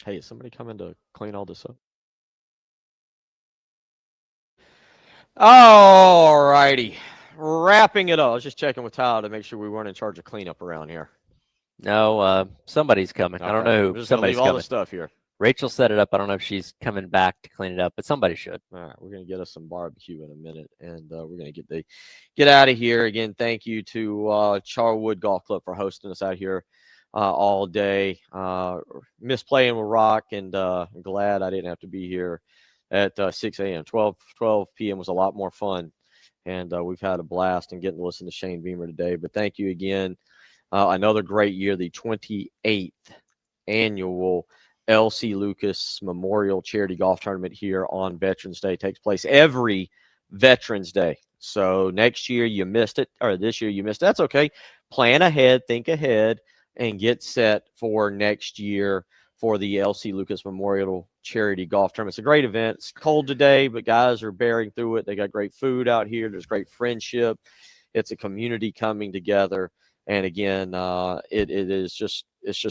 Hey, is somebody coming to clean all this up? All righty. Wrapping it up. I was just checking with Tyler to make sure we weren't in charge of cleanup around here. No, somebody's coming. I don't Okay. know We're who. just gonna Somebody's leave all coming. the stuff here. Rachel set it up. I don't know if she's coming back to clean it up, but somebody should. All right, we're gonna get us some barbecue in a minute, and we're gonna get out of here. Again, thank you to Charwood Golf Club for hosting us out here all day. Miss playing with Rock, and I'm glad I didn't have to be here at 6 a.m. 12 p.m. was a lot more fun, and we've had a blast and getting to listen to Shane Beamer today. But thank you again. Another great year, the 28th annual LC Lucas Memorial Charity Golf Tournament here on Veterans Day. It takes place every Veterans Day. So next year you missed it, or this year you missed it. That's okay. Plan ahead, think ahead, and get set for next year for the LC Lucas Memorial Charity Golf Tournament. It's a great event. It's cold today, but guys are bearing through it. They got great food out here. There's great friendship. It's a community coming together. And again, it's just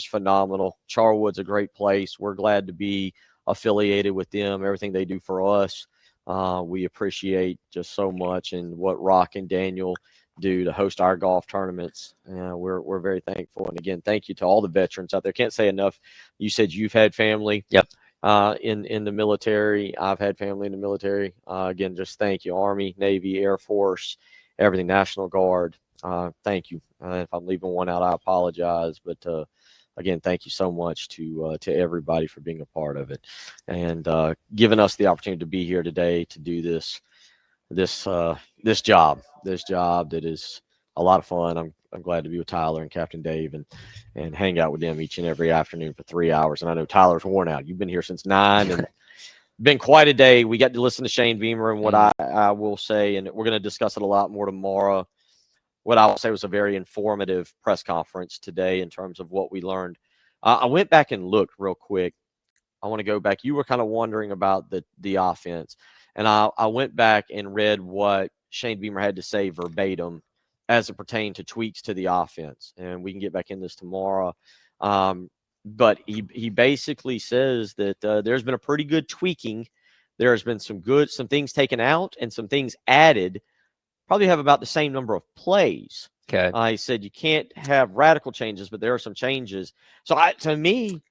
phenomenal. Charwood's a great place. We're glad to be affiliated with them. Everything they do for us, we appreciate just so much. And what Rock and Daniel do to host our golf tournaments, we're very thankful. And again, thank you to all the veterans out there. Can't say enough. You said you've had family. Yep. In the military. I've had family in the military. Again, just thank you, Army, Navy, Air Force, everything, National Guard. Thank you. If I'm leaving one out, I apologize. But again, thank you so much to everybody for being a part of it and giving us the opportunity to be here today to do this job that is a lot of fun. I'm glad to be with Tyler and Captain Dave and hang out with them each and every afternoon for 3 hours. And I know Tyler's worn out. You've been here since 9 and been quite a day. We got to listen to Shane Beamer, and what I will say, and we're going to discuss it a lot more tomorrow. What I will say was a very informative press conference today in terms of what we learned. I went back and looked real quick. I want to go back. You were kind of wondering about the offense, and I went back and read what Shane Beamer had to say verbatim as it pertained to tweaks to the offense, and we can get back in this tomorrow. But he basically says that there's been a pretty good tweaking. There has been some things taken out and some things added. Probably have about the same number of plays. Okay. He said you can't have radical changes, but there are some changes. So to me,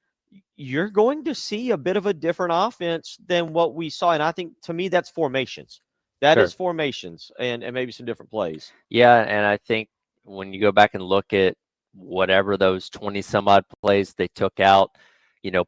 you're going to see a bit of a different offense than what we saw. And I think, to me, that's formations. That is formations and maybe some different plays. Yeah, and I think when you go back and look at whatever those 20-some-odd plays they took out,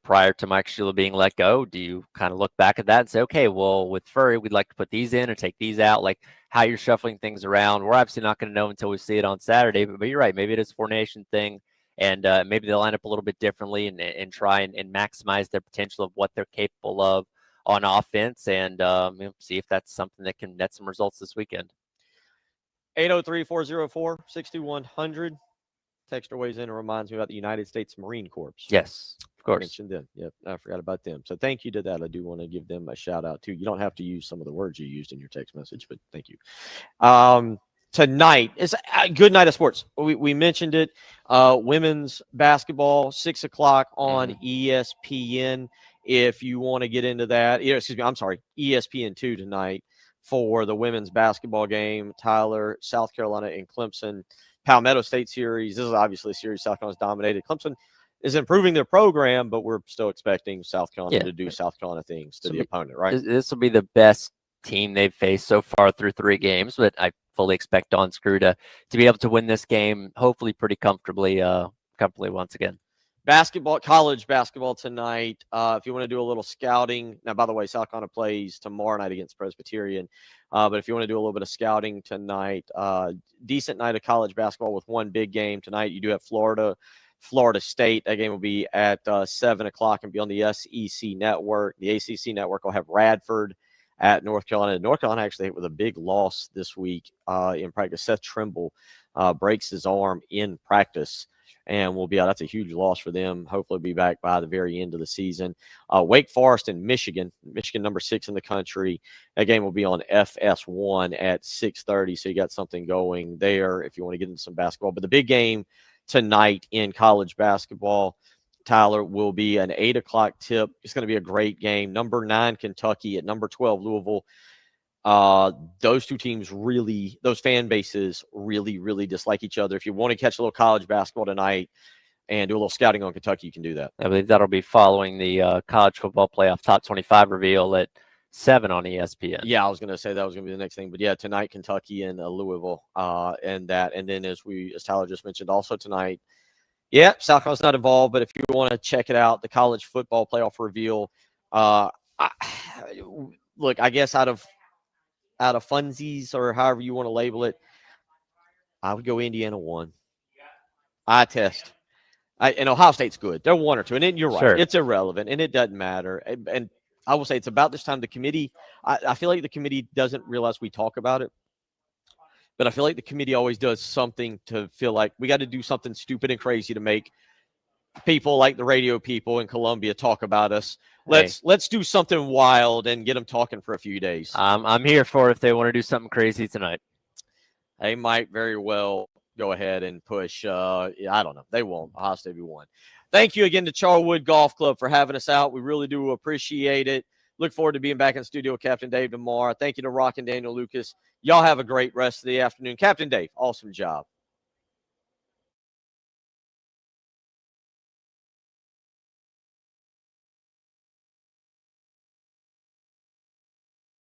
prior to Mike Shula being let go, do you kind of look back at that and say, okay, well, with Furry, we'd like to put these in and take these out, like how you're shuffling things around? We're obviously not going to know until we see it on Saturday, but you're right. Maybe it is a formation thing, and maybe they'll line up a little bit differently and try and maximize their potential of what they're capable of on offense, and see if that's something that can net some results this weekend. 803-404-6100. Texter weighs in and reminds me about the United States Marine Corps. Yes, of course. Mentioned them. Yep, I forgot about them. So thank you to that. I do want to give them a shout out too. You don't have to use some of the words you used in your text message, but thank you. Tonight is a good night of sports. We mentioned it. Women's basketball, 6 o'clock on ESPN. If you want to get into that, ESPN2 tonight for the women's basketball game. Tyler, South Carolina, and Clemson. Palmetto State series. This is obviously a series South Carolina's dominated. Clemson is improving their program, but we're still expecting South Carolina to do South Carolina things to the opponent, right? This will be the best team they've faced so far through 3 games, but I fully expect Dawn Screw to be able to win this game, hopefully pretty comfortably once again. Basketball, college basketball tonight. If you want to do a little scouting. Now, by the way, South Carolina plays tomorrow night against Presbyterian. But if you want to do a little bit of scouting tonight, decent night of college basketball with one big game tonight. You do have Florida State. That game will be at 7 o'clock and be on the SEC network. The ACC network will have Radford at North Carolina. North Carolina actually hit with a big loss this week in practice. Seth Trimble breaks his arm in practice and will be out. That's a huge loss for them. Hopefully be back by the very end of the season. Wake Forest and Michigan number 6 in the country. That game will be on FS1 at 6:30. So you got something going there if you want to get into some basketball. But the big game tonight in college basketball, Tyler, will be an 8 o'clock tip. It's going to be a great game. Number 9, Kentucky at number 12, Louisville. Those two teams really, those fan bases really, really dislike each other. If you want to catch a little college basketball tonight and do a little scouting on Kentucky, you can do that. I believe that'll be following the college football playoff top 25 reveal at 7 on ESPN. Yeah, I was going to say that was going to be the next thing. But yeah, tonight, Kentucky and Louisville and that. And then as Tyler just mentioned, also tonight, South Carolina's not involved, but if you want to check it out, the college football playoff reveal. Look, I guess out of funsies or however you want to label it, I would go Indiana 1. Eye test. And Ohio State's good. They're 1 or 2. And then you're right. Sure. It's irrelevant, and it doesn't matter. And I will say it's about this time the committee, I feel like the committee doesn't realize we talk about it. But I feel like the committee always does something to feel like we got to do something stupid and crazy to make people like the radio people in Columbia talk about us. Let's do something wild and get them talking for a few days. I'm here for it if they want to do something crazy tonight. They might very well go ahead and push. I don't know. They won't. Ohio State will win. Thank you again to Charwood Golf Club for having us out. We really do appreciate it. Look forward to being back in the studio with Captain Dave tomorrow. Thank you to Rock and Daniel Lucas. Y'all have a great rest of the afternoon. Captain Dave, awesome job.